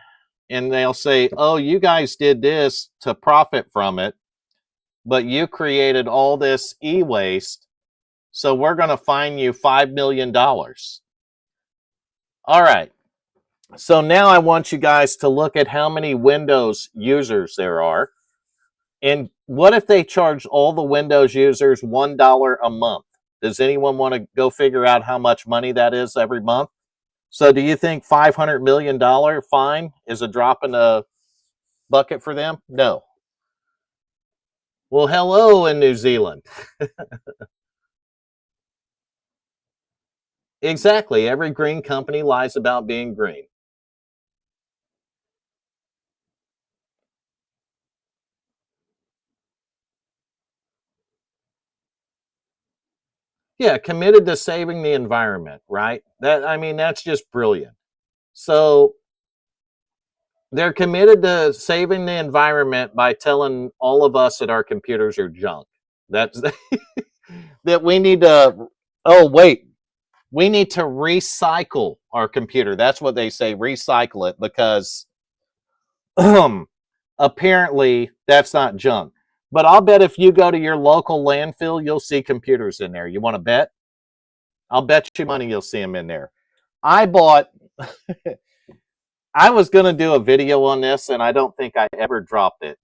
and they'll say, oh, you guys did this to profit from it, but you created all this e-waste, so we're going to fine you $5 million. All right. So now I want you guys to look at how many Windows users there are. And what if they charge all the Windows users $1 a month? Does anyone want to go figure out how much money that is every month? So do you think $500 million fine is a drop in the bucket for them? No. Well, hello in New Zealand. Exactly. Every green company lies about being green. Yeah, committed to saving the environment, right? That's just brilliant. So they're committed to saving the environment by telling all of us that our computers are junk. That's that we need to, oh, wait, we need to recycle our computer. That's what they say, recycle it, because apparently that's not junk. But I'll bet if you go to your local landfill, you'll see computers in there. You want to bet? I'll bet you money you'll see them in there. I was going to do a video on this, and I don't think I ever dropped it.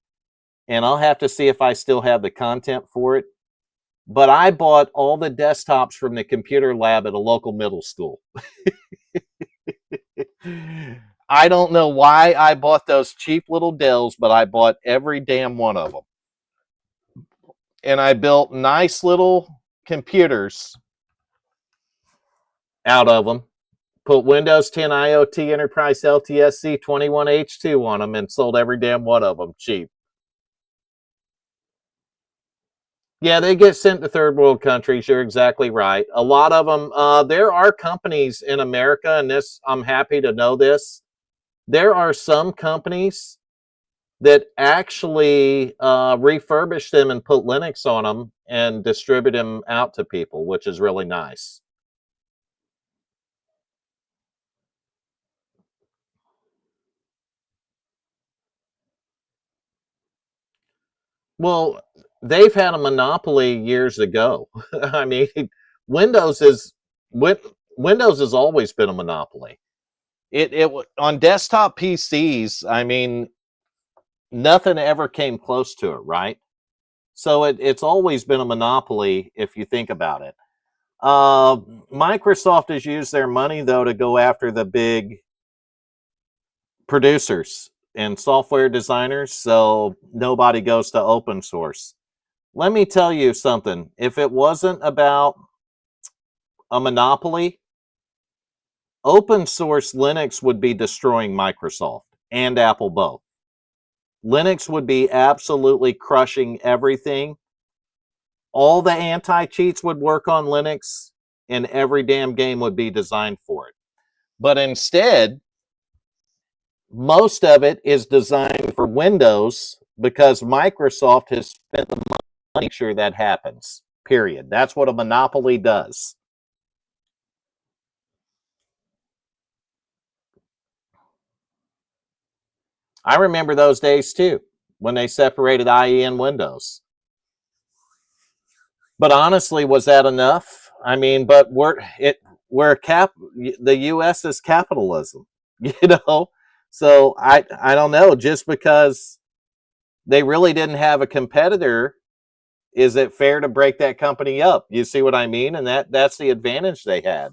And I'll have to see if I still have the content for it. But I bought all the desktops from the computer lab at a local middle school. I don't know why I bought those cheap little Dells, but I bought every damn one of them. And I built nice little computers out of them, put Windows 10 IoT Enterprise LTSC 21H2 on them, and sold every damn one of them cheap. Yeah, they get sent to third world countries. You're exactly right. A lot of them, there are companies in America, and this, I'm happy to know this. There are some companies that actually refurbish them and put Linux on them and distribute them out to people, which is really nice. Well, they've had a monopoly years ago. I mean, Windows is Windows has always been a monopoly. It on desktop PCs. I mean, nothing ever came close to it, right? So it's always been a monopoly if you think about it. Microsoft has used their money, though, to go after the big producers and software designers, so nobody goes to open source. Let me tell you something. If it wasn't about a monopoly, open source Linux would be destroying Microsoft and Apple both. Linux would be absolutely crushing everything. All the anti-cheats would work on Linux, and every damn game would be designed for it. But instead, most of it is designed for Windows because Microsoft has spent the money to make sure that happens, period. That's what a monopoly does. I remember those days too, when they separated IE and Windows. But honestly, was that enough? I mean, but the U.S. is capitalism, you know. So I don't know. Just because they really didn't have a competitor, is it fair to break that company up? You see what I mean? And that's the advantage they had.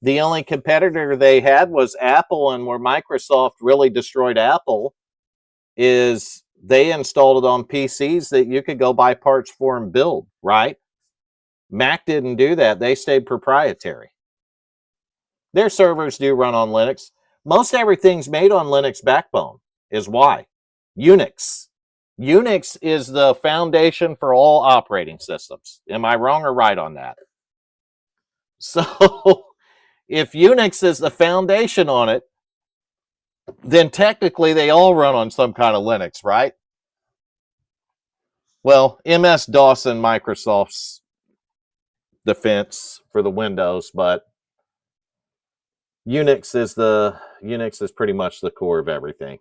The only competitor they had was Apple, and where Microsoft really destroyed Apple is they installed it on PCs that you could go buy parts for and build, right? Mac didn't do that. They stayed proprietary. Their servers do run on Linux. Most everything's made on Linux backbone is why. Unix. Unix is the foundation for all operating systems. Am I wrong or right on that? So if Unix is the foundation on it, then technically they all run on some kind of Linux, right? Well, MS-DOS and Microsoft's defense for the Windows, but Unix is pretty much the core of everything.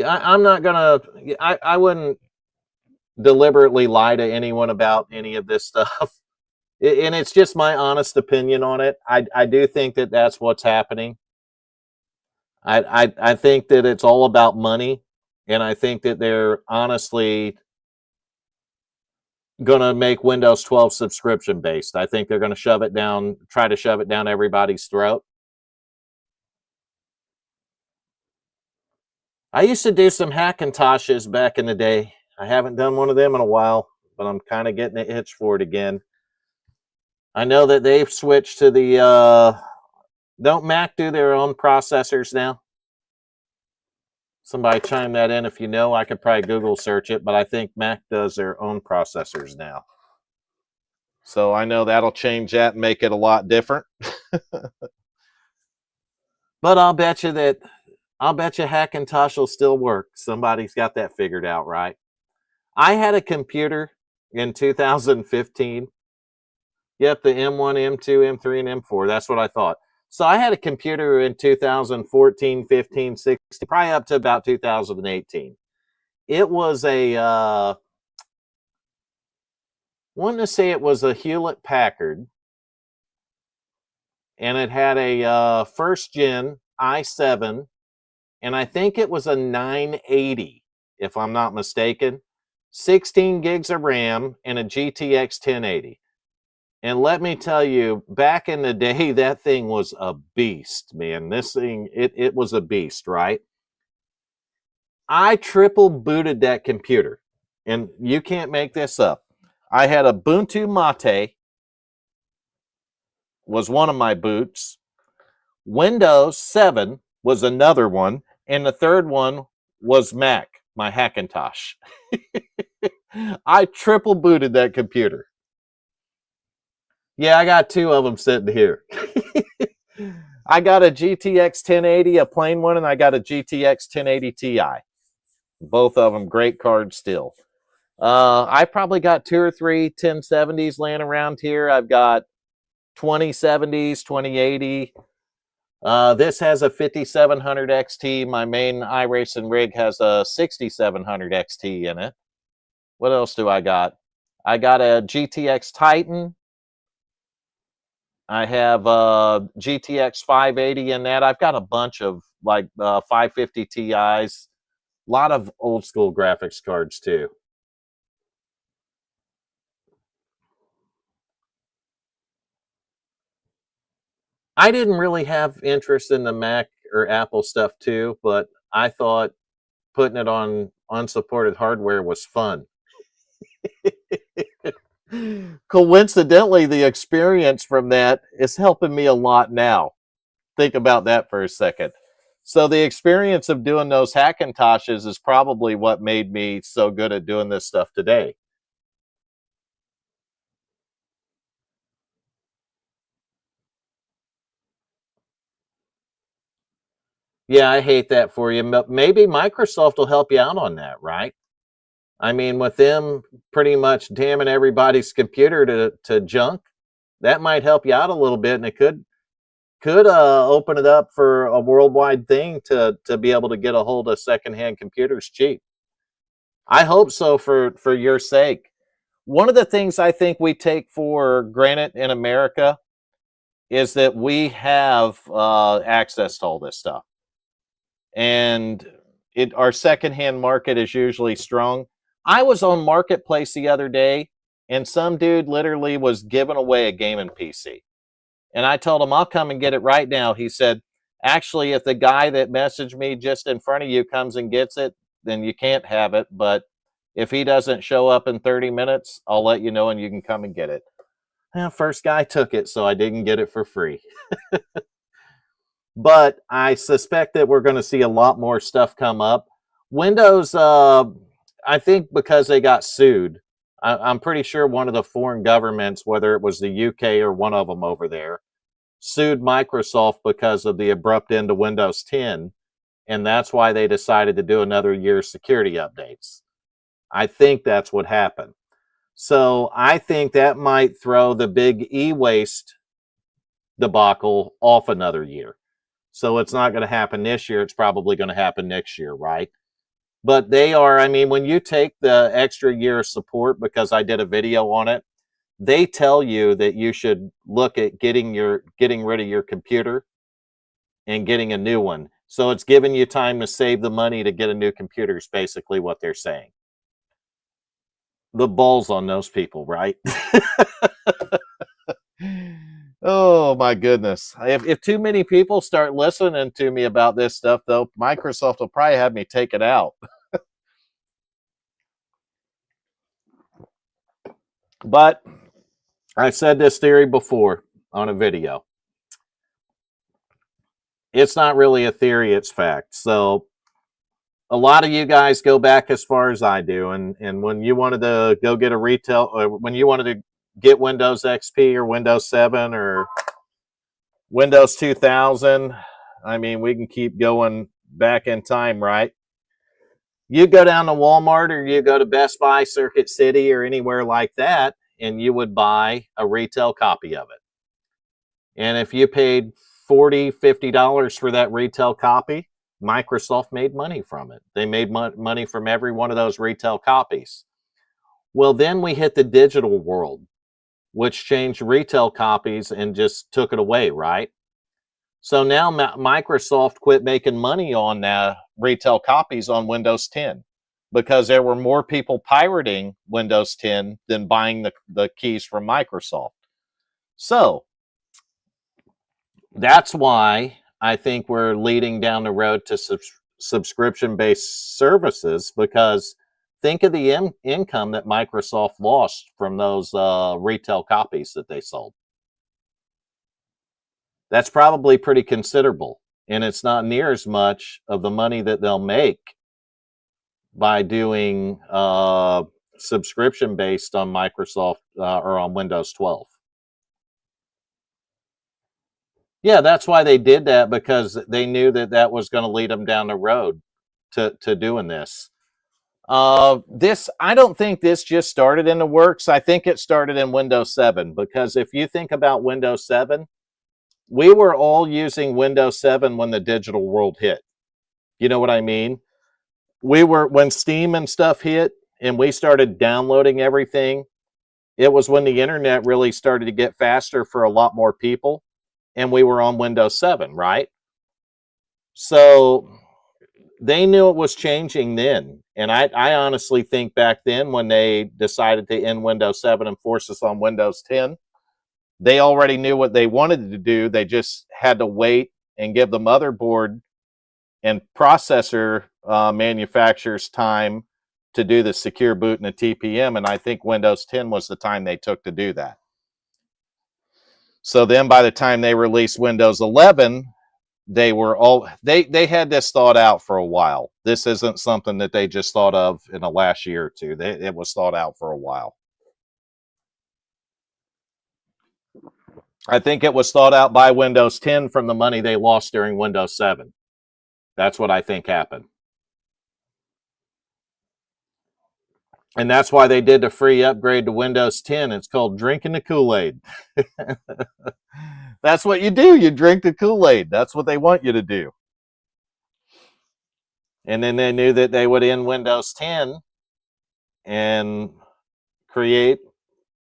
I'm not gonna. I wouldn't deliberately lie to anyone about any of this stuff, and it's just my honest opinion on it. I do think that that's what's happening. I think that it's all about money, and I think that they're honestly going to make Windows 12 subscription based. I think they're going to try to shove it down everybody's throat. I used to do some Hackintoshes back in the day. I haven't done one of them in a while, but I'm kind of getting an itch for it again. I know that they've switched to the don't Mac do their own processors now? Somebody chime that in if you know. I could probably Google search it, but I think Mac does their own processors now. So I know that'll change that and make it a lot different. But I'll bet you Hackintosh will still work. Somebody's got that figured out, right? I had a computer in 2015. Yep, the M1, M2, M3, and M4. That's what I thought. So I had a computer in 2014, 15, 16, probably up to about 2018. It was I want to say it was a Hewlett Packard, and it had a first gen i7, and I think it was a 980, if I'm not mistaken, 16 gigs of RAM, and a GTX 1080. And let me tell you, back in the day, that thing was a beast, man. This thing, it was a beast, right? I triple booted that computer, and you can't make this up. I had Ubuntu Mate, was one of my boots. Windows 7 was another one, and the third one was Mac, my Hackintosh. I triple booted that computer. Yeah, I got two of them sitting here. I got a GTX 1080, a plain one, and I got a GTX 1080 Ti. Both of them great cards still. I probably got 2 or 3 1070s laying around here. I've got 2070s, 2080. This has a 5700 XT. My main iRacing rig has a 6700 XT in it. What else do I got? I got a GTX Titan. I have a GTX 580 in that. I've got a bunch of 550 Ti's. A lot of old school graphics cards too. I didn't really have interest in the Mac or Apple stuff too, but I thought putting it on unsupported hardware was fun. Coincidentally, the experience from that is helping me a lot now. Think about that for a second. So the experience of doing those Hackintoshes is probably what made me so good at doing this stuff today. Yeah, I hate that for you. Maybe Microsoft will help you out on that, right? I mean, with them pretty much damning everybody's computer to junk, that might help you out a little bit, and it could open it up for a worldwide thing to be able to get a hold of secondhand computers cheap. I hope so for your sake. One of the things I think we take for granted in America is that we have access to all this stuff, and our secondhand market is usually strong. I was on Marketplace the other day, and some dude literally was giving away a gaming PC. And I told him, I'll come and get it right now. He said, actually, if the guy that messaged me just in front of you comes and gets it, then you can't have it. But if he doesn't show up in 30 minutes, I'll let you know and you can come and get it. Well, first guy took it, so I didn't get it for free. But I suspect that we're going to see a lot more stuff come up. Windows, I think because they got sued, I'm pretty sure one of the foreign governments, whether it was the UK or one of them over there, sued Microsoft because of the abrupt end of Windows 10, and that's why they decided to do another year's security updates. I think that's what happened. So I think that might throw the big e-waste debacle off another year. So it's not going to happen this year. It's probably going to happen next year, right? But they are, I mean, when you take the extra year of support, because I did a video on it, they tell you that you should look at getting rid of your computer and getting a new one. So it's giving you time to save the money to get a new computer is basically what they're saying. The balls on those people, right? Oh my goodness. If too many people start listening to me about this stuff, though, Microsoft will probably have me take it out. But I said this theory before on a video. It's not really a theory, it's fact. So a lot of you guys go back as far as I do, and when you wanted to go get a retail, or when you wanted to get Windows XP or Windows 7 or Windows 2000, I mean, we can keep going back in time, right? You go down to Walmart or you go to Best Buy, Circuit City, or anywhere like that, and you would buy a retail copy of it. And if you paid $40, $50 for that retail copy, Microsoft made money from it. They made money from every one of those retail copies. Well, then we hit the digital world, which changed retail copies and just took it away, right? So now Microsoft quit making money on retail copies on Windows 10 because there were more people pirating Windows 10 than buying the keys from Microsoft. So that's why I think we're leading down the road to subscription-based services, because think of the income that Microsoft lost from those retail copies that they sold. That's probably pretty considerable, and it's not near as much of the money that they'll make by doing subscription based on Microsoft or on Windows 12. Yeah, that's why they did that, because they knew that that was going to lead them down the road to doing this. I don't think this just started in the works. I think it started in Windows 7, because if you think about Windows 7, we were all using Windows 7 when the digital world hit. You know what I mean? When Steam and stuff hit and we started downloading everything, it was when the internet really started to get faster for a lot more people, and we were on Windows 7, right? So they knew it was changing then. And I honestly think back then, when they decided to end Windows 7 and force us on Windows 10, they already knew what they wanted to do. They just had to wait and give the motherboard and processor manufacturers time to do the secure boot and the TPM. And I think Windows 10 was the time they took to do that. So then by the time they released Windows 11, they had this thought out for a while. This isn't something that they just thought of in the last year or two. It was thought out for a while. I think it was thought out by Windows 10 from the money they lost during Windows 7. That's what I think happened. And that's why they did the free upgrade to Windows 10. It's called drinking the Kool-Aid. That's what you do. You drink the Kool-Aid. That's what they want you to do. And then they knew that they would end Windows 10 and create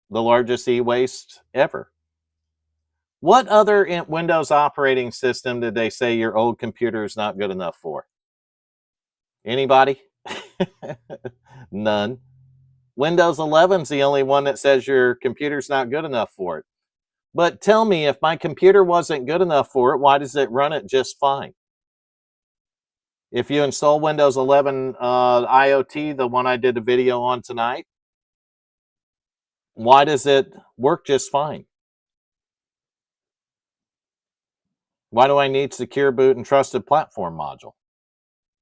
the largest e-waste ever. What other Windows operating system did they say your old computer is not good enough for? Anybody? None. Windows 11 is the only one that says your computer's not good enough for it. But tell me, if my computer wasn't good enough for it, why does it run it just fine? If you install Windows 11 IoT, the one I did a video on tonight, why does it work just fine? Why do I need Secure Boot and Trusted Platform module?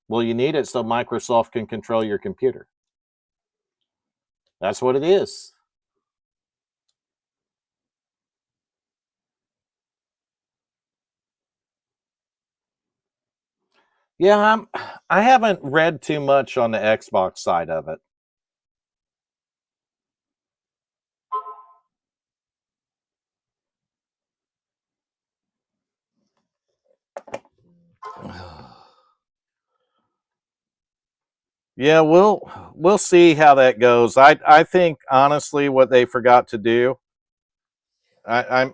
Well, you need it so Microsoft can control your computer. That's what it is. Yeah, I haven't read too much on the Xbox side of it. Yeah, we'll see how that goes. I think honestly, what they forgot to do, I'm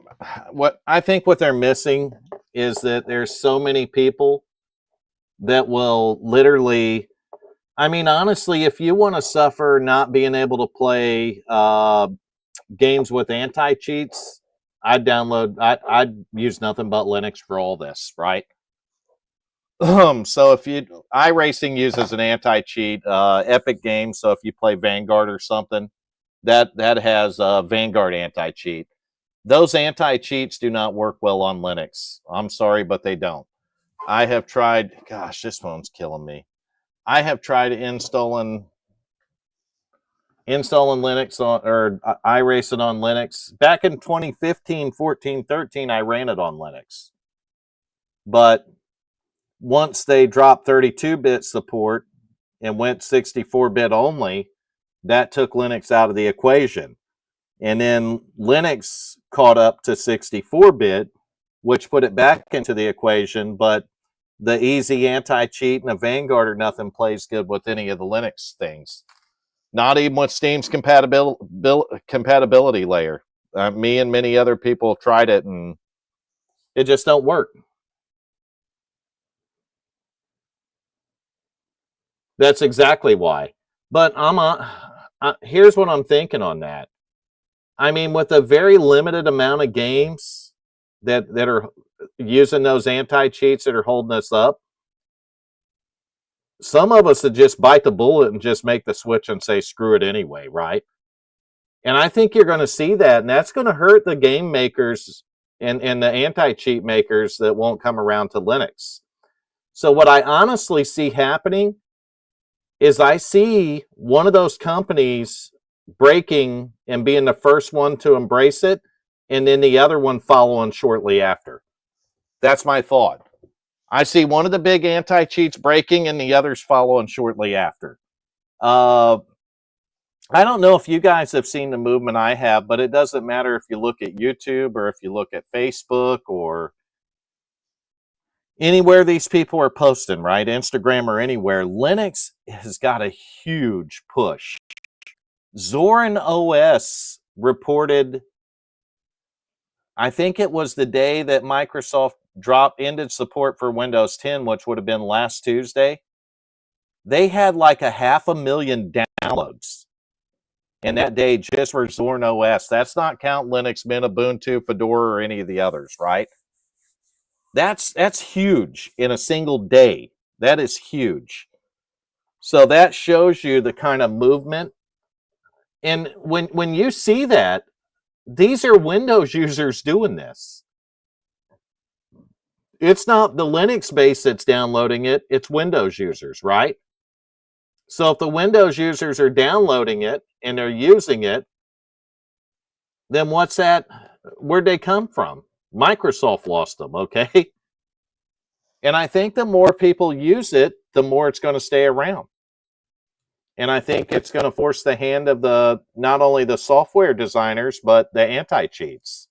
what I think what they're missing is that there's so many people that will literally. I mean, honestly, if you want to suffer not being able to play games with anti cheats, I'd download. I'd use nothing but Linux for all this, right? So if you iRacing uses an anti-cheat, Epic Games. So if you play Vanguard or something, that has Vanguard anti-cheat. Those anti-cheats do not work well on Linux. I'm sorry, but they don't. I have tried. Gosh, this phone's killing me. I have tried installing Linux on or iRacing on Linux back in 2015, 14, 13. I ran it on Linux, but once they dropped 32-bit support and went 64-bit only, that took Linux out of the equation. And then Linux caught up to 64-bit, which put it back into the equation. But the easy anti-cheat and a Vanguard or nothing plays good with any of the Linux things. Not even with Steam's compatibility layer. Me and many other people have tried it, and it just don't work. That's exactly why. But here's what I'm thinking on that. I mean, with a very limited amount of games that are using those anti cheats that are holding us up, some of us would just bite the bullet and just make the switch and say screw it anyway, right? And I think you're going to see that, and that's going to hurt the game makers and the anti cheat makers that won't come around to Linux. So what I honestly see happening is I see one of those companies breaking and being the first one to embrace it, and then the other one following shortly after. That's my thought. I see one of the big anti-cheats breaking and the others following shortly after. I don't know if you guys have seen the movement I have, but it doesn't matter if you look at YouTube or if you look at Facebook or anywhere these people are posting, right? Instagram or anywhere. Linux has got a huge push. Zorin OS reported, I think it was the day that Microsoft ended support for Windows 10, which would have been last Tuesday. They had like 500,000 downloads in that day just for Zorin OS. That's not count Linux, Mint, Ubuntu, Fedora, or any of the others, right? That's huge in a single day. That is huge. So that shows you the kind of movement. And when you see that, these are Windows users doing this. It's not the Linux base that's downloading it, it's Windows users, right? So if the Windows users are downloading it and they're using it, then what's that? Where'd they come from? Microsoft lost them, okay? And I think the more people use it, the more it's going to stay around. And I think it's going to force the hand of not only the software designers, but the anti-cheats.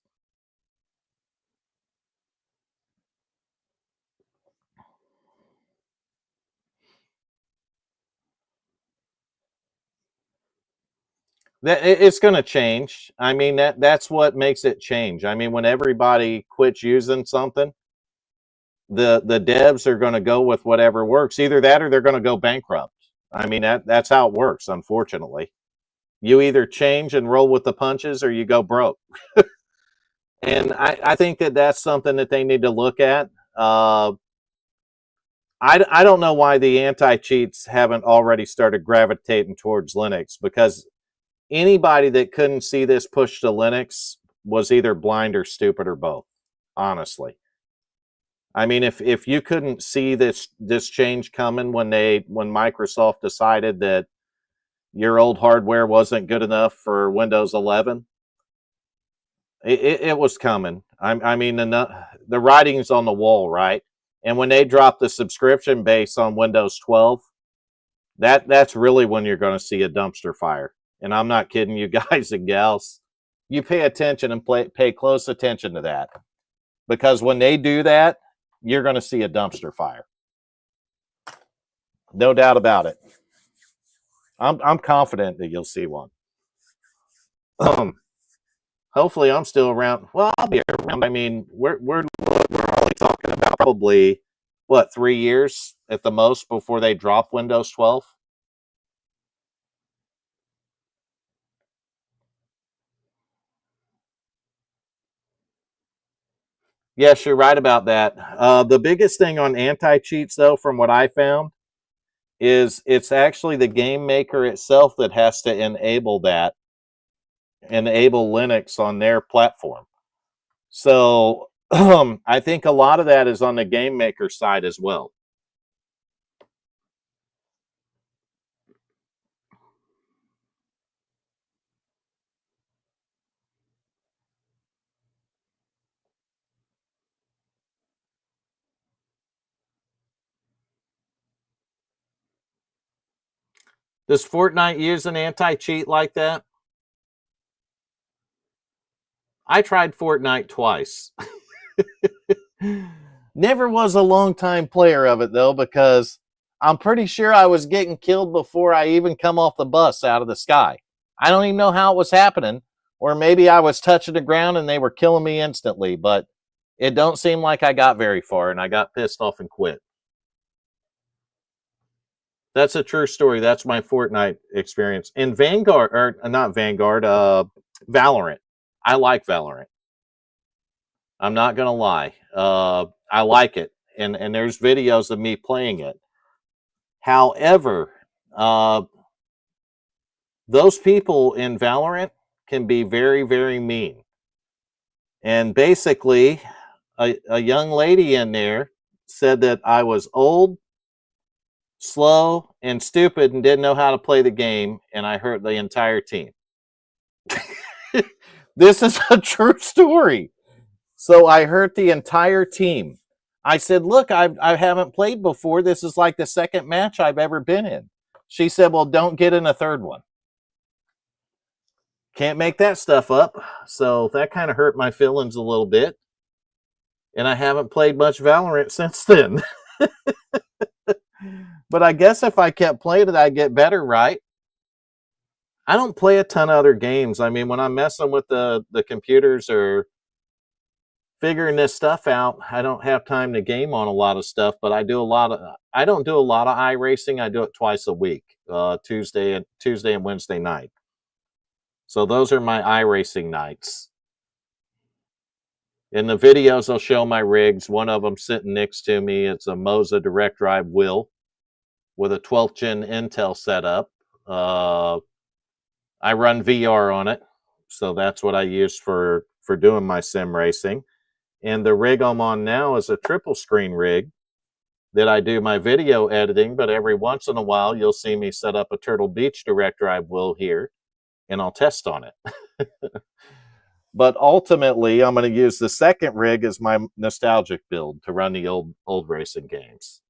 It's going to change. I mean, that's what makes it change. I mean, when everybody quits using something, the devs are going to go with whatever works. Either that or they're going to go bankrupt. I mean, that's how it works, unfortunately. You either change and roll with the punches or you go broke. And I think that's something that they need to look at. I don't know why the anti-cheats haven't already started gravitating towards Linux, because anybody that couldn't see this push to Linux was either blind or stupid or both, honestly. I mean, if you couldn't see this change coming when Microsoft decided that your old hardware wasn't good enough for Windows 11, it was coming. I mean, the writing's on the wall, right? And when they dropped the subscription base on Windows 12, that's really when you're going to see a dumpster fire. And I'm not kidding you guys and gals. You pay attention and pay close attention to that. Because when they do that, you're going to see a dumpster fire. No doubt about it. I'm confident that you'll see one. Hopefully, I'm still around. Well, I'll be around. I mean, we're only talking about probably what 3 years at the most before they drop Windows 12. Yes, you're right about that. The biggest thing on anti cheats, though, from what I found, is it's actually the game maker itself that has to enable Linux on their platform. So I think a lot of that is on the game maker side as well. Does Fortnite use an anti cheat like that? I tried Fortnite twice. Never was a long time player of it though, because I'm pretty sure I was getting killed before I even come off the bus out of the sky. I don't even know how it was happening, or maybe I was touching the ground and they were killing me instantly, but it don't seem like I got very far and I got pissed off and quit. That's a true story. That's my Fortnite experience. In Vanguard, or not Vanguard, Valorant. I like Valorant. I'm not gonna lie. I like it, and there's videos of me playing it. However, those people in Valorant can be very, very mean. And basically, a young lady in there said that I was old, slow, and stupid and didn't know how to play the game, and I hurt the entire team. This is a true story. So I hurt the entire team. I said, look, I haven't played before. This is like the second match I've ever been in. She said, well, don't get in a third one. Can't make that stuff up. So that kind of hurt my feelings a little bit. And I haven't played much Valorant since then. But I guess if I kept playing it, I'd get better, right? I don't play a ton of other games. I mean, when I'm messing with the computers or figuring this stuff out, I don't have time to game on a lot of stuff, but I don't do a lot of iRacing. I do it twice a week, Tuesday and Wednesday night. So those are my iRacing nights. In the videos, I'll show my rigs. One of them sitting next to me. It's a Moza direct drive wheel with a 12th gen Intel setup. I run VR on it, so that's what I use for doing my sim racing. And the rig I'm on now is a triple screen rig that I do my video editing, but every once in a while you'll see me set up a Turtle Beach direct drive wheel here and I'll test on it. But ultimately, I'm going to use the second rig as my nostalgic build to run the old racing games.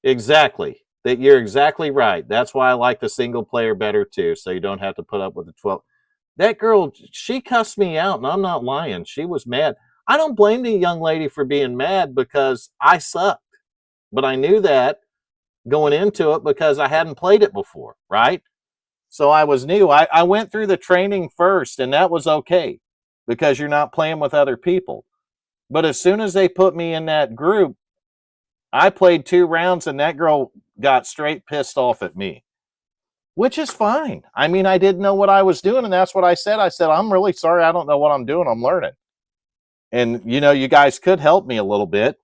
Exactly. That you're exactly right. That's why I like the single player better too, so you don't have to put up with the 12. That girl, she cussed me out, and I'm not lying. She was mad. I don't blame the young lady for being mad because I sucked. But I knew that going into it because I hadn't played it before, right? So I was new. I went through the training first, and that was okay because you're not playing with other people. But as soon as they put me in that group, I played 2 rounds, and that girl got straight pissed off at me, which is fine. I mean, I didn't know what I was doing, and that's what I said. I said, I'm really sorry. I don't know what I'm doing. I'm learning. And, you guys could help me a little bit.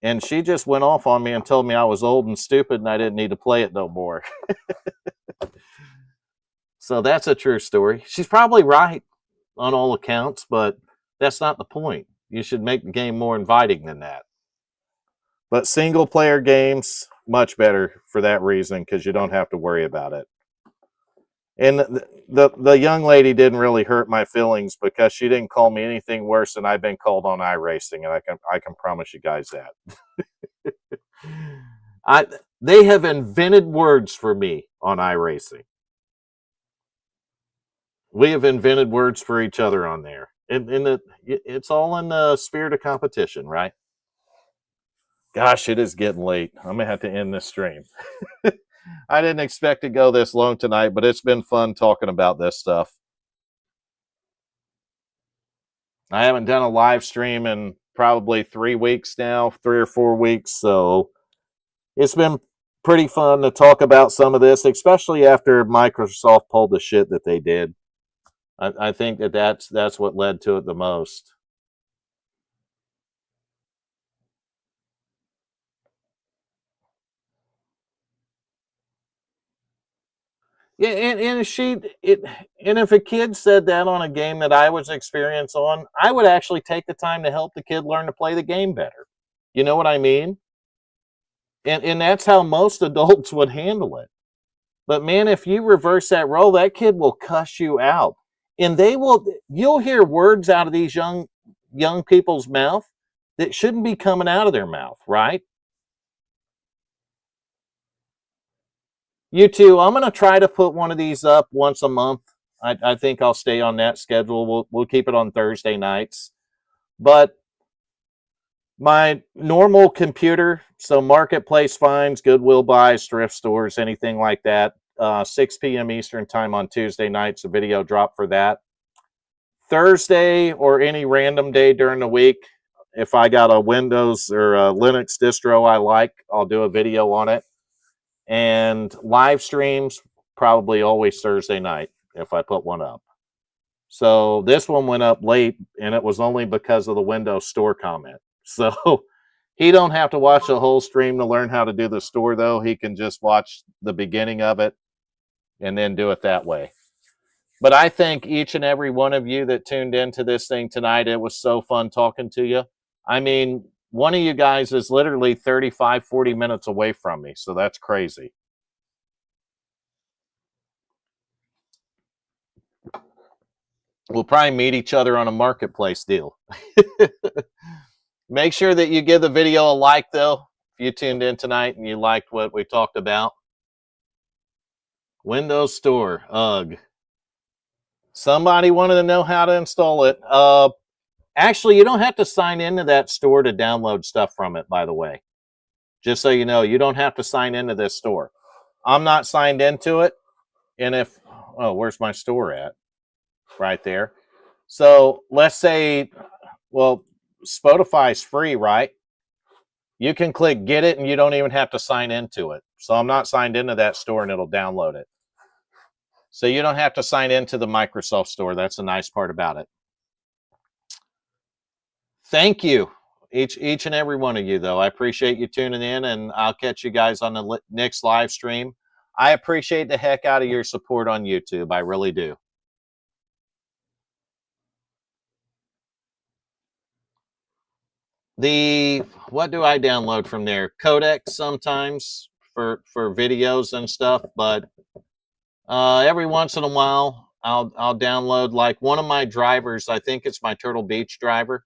And she just went off on me and told me I was old and stupid and I didn't need to play it no more. So that's a true story. She's probably right on all accounts, but that's not the point. You should make the game more inviting than that. But single player games, much better for that reason because you don't have to worry about it. And the young lady didn't really hurt my feelings because she didn't call me anything worse than I've been called on iRacing, and I can promise you guys that. They have invented words for me on iRacing. We have invented words for each other on there, and it's all in the spirit of competition, right? Gosh, it is getting late. I'm gonna have to end this stream. I didn't expect to go this long tonight, but it's been fun talking about this stuff. I haven't done a live stream in probably 3 weeks now, 3 or 4 weeks, so it's been pretty fun to talk about some of this, especially after Microsoft pulled the shit that they did. I think that's what led to it the most. Yeah, and if a kid said that on a game that I was experienced on, I would actually take the time to help the kid learn to play the game better. You know what I mean? And that's how most adults would handle it. But man, if you reverse that role, that kid will cuss you out. And you'll hear words out of these young people's mouth that shouldn't be coming out of their mouth, right? You too. I'm going to try to put one of these up once a month. I think I'll stay on that schedule. We'll keep it on Thursday nights. But my normal computer, so marketplace finds, Goodwill buys, thrift stores, anything like that. 6 p.m. Eastern time on Tuesday nights, a video drop for that. Thursday or any random day during the week, if I got a Windows or a Linux distro I like, I'll do a video on it. And live streams, probably always Thursday night if I put one up. So this one went up late, and it was only because of the Windows Store comment. So he don't have to watch the whole stream to learn how to do the store, though. He can just watch the beginning of it and then do it that way. But I thank each and every one of you that tuned into this thing tonight. It was so fun talking to you. I mean, one of you guys is literally 35, 40 minutes away from me, so that's crazy. We'll probably meet each other on a marketplace deal. Make sure that you give the video a like, though, if you tuned in tonight and you liked what we talked about. Windows Store, ugh. Somebody wanted to know how to install it. Actually, you don't have to sign into that store to download stuff from it, by the way. Just so you know, you don't have to sign into this store. I'm not signed into it. And where's my store at? Right there. So let's say, well, Spotify's free, right? You can click get it and you don't even have to sign into it. So I'm not signed into that store and it'll download it. So you don't have to sign into the Microsoft store. That's the nice part about it. Thank you, each and every one of you, though. I appreciate you tuning in, and I'll catch you guys on the next live stream. I appreciate the heck out of your support on YouTube. I really do. What do I download from there? Codecs sometimes for videos and stuff, but every once in a while I'll download like one of my drivers. I think it's my Turtle Beach driver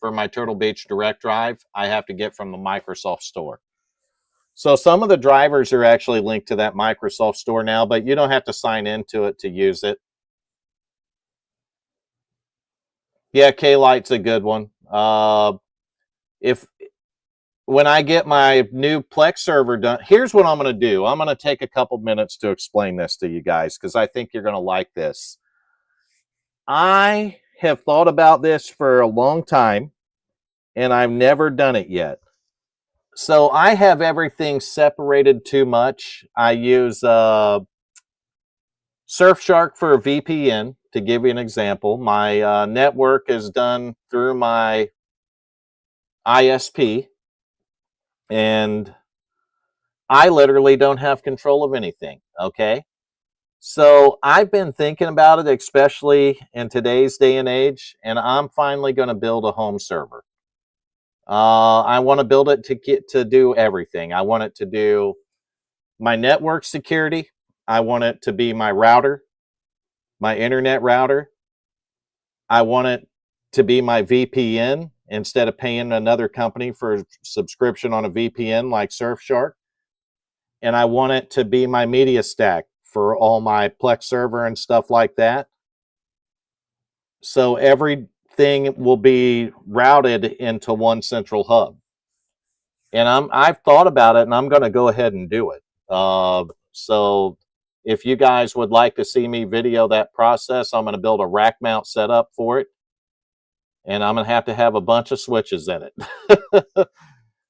for my Turtle Beach Direct Drive. I have to get from the Microsoft Store. So some of the drivers are actually linked to that Microsoft Store now, but you don't have to sign into it to use it. Yeah, K-Lite's a good one. When I get my new Plex server done, here's what I'm going to do. I'm going to take a couple minutes to explain this to you guys because I think you're going to like this. I have thought about this for a long time, and I've never done it yet. So I have everything separated too much. I use Surfshark for a VPN, to give you an example. My network is done through my ISP, and I literally don't have control of anything, okay? So I've been thinking about it, especially in today's day and age, and I'm finally going to build a home server. I want to build it to do everything. I want it to do my network security. I want it to be my router, my internet router. I want it to be my VPN instead of paying another company for a subscription on a VPN like Surfshark. And I want it to be my media stack for all my Plex server and stuff like that. So everything will be routed into one central hub. And I've thought about it, and I'm going to go ahead and do it. So if you guys would like to see me video that process, I'm going to build a rack mount setup for it, and I'm going to have a bunch of switches in it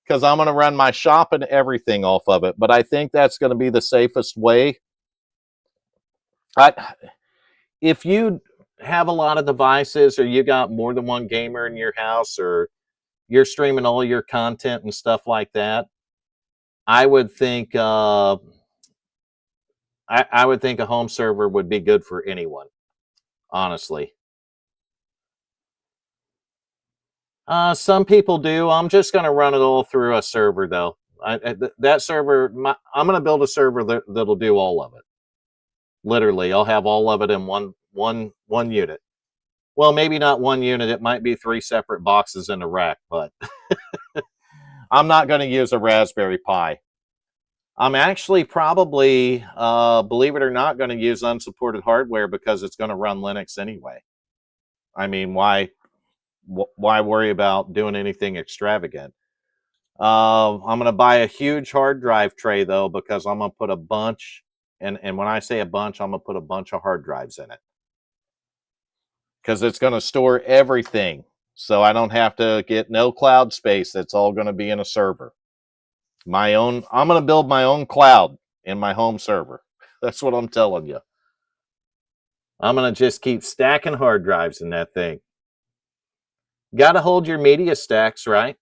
because I'm going to run my shop and everything off of it. But I think that's going to be the safest way. If you have a lot of devices, or you got more than one gamer in your house, or you're streaming all your content and stuff like that, I would think I would think a home server would be good for anyone, honestly. Some people do. I'm just going to run it all through a server, though. That server, I'm going to build a server that'll do all of it. Literally, I'll have all of it in one unit. Well, maybe not one unit. It might be 3 separate boxes in a rack, but I'm not going to use a Raspberry Pi. I'm actually probably, believe it or not, going to use unsupported hardware because it's going to run Linux anyway. I mean, why worry about doing anything extravagant? I'm going to buy a huge hard drive tray, though, because I'm going to put a bunch, and when I say a bunch, I'm going to put a bunch of hard drives in it. Because it's going to store everything, so I don't have to get no cloud space. It's all going to be in a server. I'm going to build my own cloud in my home server. That's what I'm telling you. I'm going to just keep stacking hard drives in that thing. Got to hold your media stacks, right?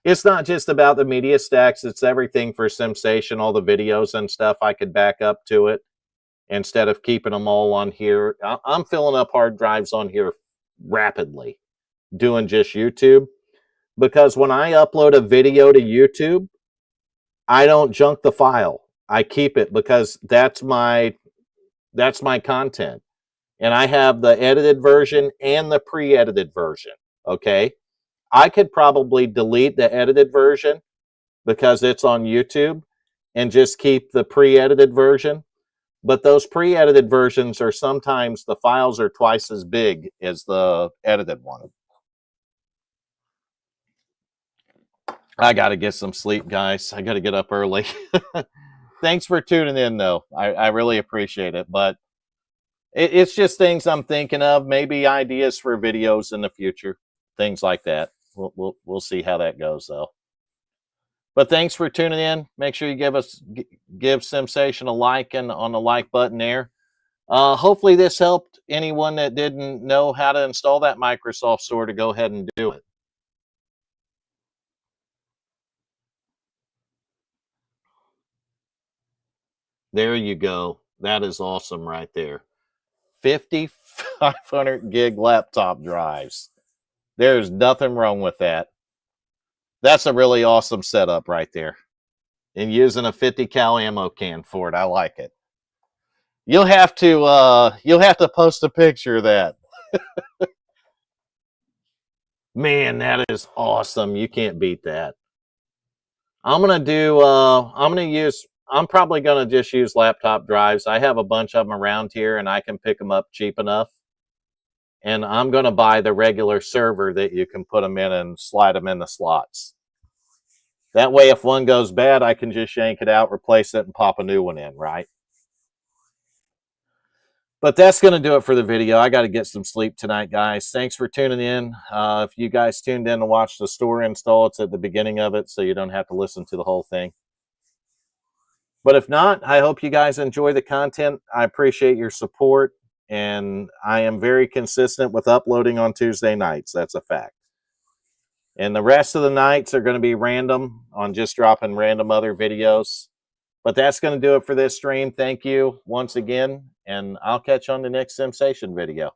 It's not just about the media stacks. It's everything for SimSation, all the videos and stuff I could back up to it instead of keeping them all on here. I'm filling up hard drives on here rapidly, doing just YouTube. Because when I upload a video to YouTube, I don't junk the file. I keep it because that's my content. And I have the edited version and the pre-edited version, okay? I could probably delete the edited version because it's on YouTube and just keep the pre-edited version. But those pre-edited versions are sometimes, the files are twice as big as the edited one. I got to get some sleep, guys. I got to get up early. Thanks for tuning in, though. I really appreciate it. But it's just things I'm thinking of, maybe ideas for videos in the future, things like that. We'll see how that goes, though. But thanks for tuning in. Make sure you give SimSation a like and on the like button there. Hopefully this helped anyone that didn't know how to install that Microsoft Store to go ahead and do it. There you go. That is awesome right there. 5,500 gig laptop drives. There's nothing wrong with that. That's a really awesome setup right there. And using a 50 cal ammo can for it. I like it. You'll have to post a picture of that. Man, that is awesome. You can't beat that. I'm probably going to just use laptop drives. I have a bunch of them around here and I can pick them up cheap enough. And I'm going to buy the regular server that you can put them in and slide them in the slots. That way, if one goes bad, I can just yank it out, replace it, and pop a new one in, right? But that's going to do it for the video. I got to get some sleep tonight, guys. Thanks for tuning in. If you guys tuned in to watch the store install, it's at the beginning of it, so you don't have to listen to the whole thing. But if not, I hope you guys enjoy the content. I appreciate your support, and I am very consistent with uploading on Tuesday nights. That's a fact. And the rest of the nights are going to be random on just dropping random other videos. But that's going to do it for this stream. Thank you once again, and I'll catch you on the next SimSation video.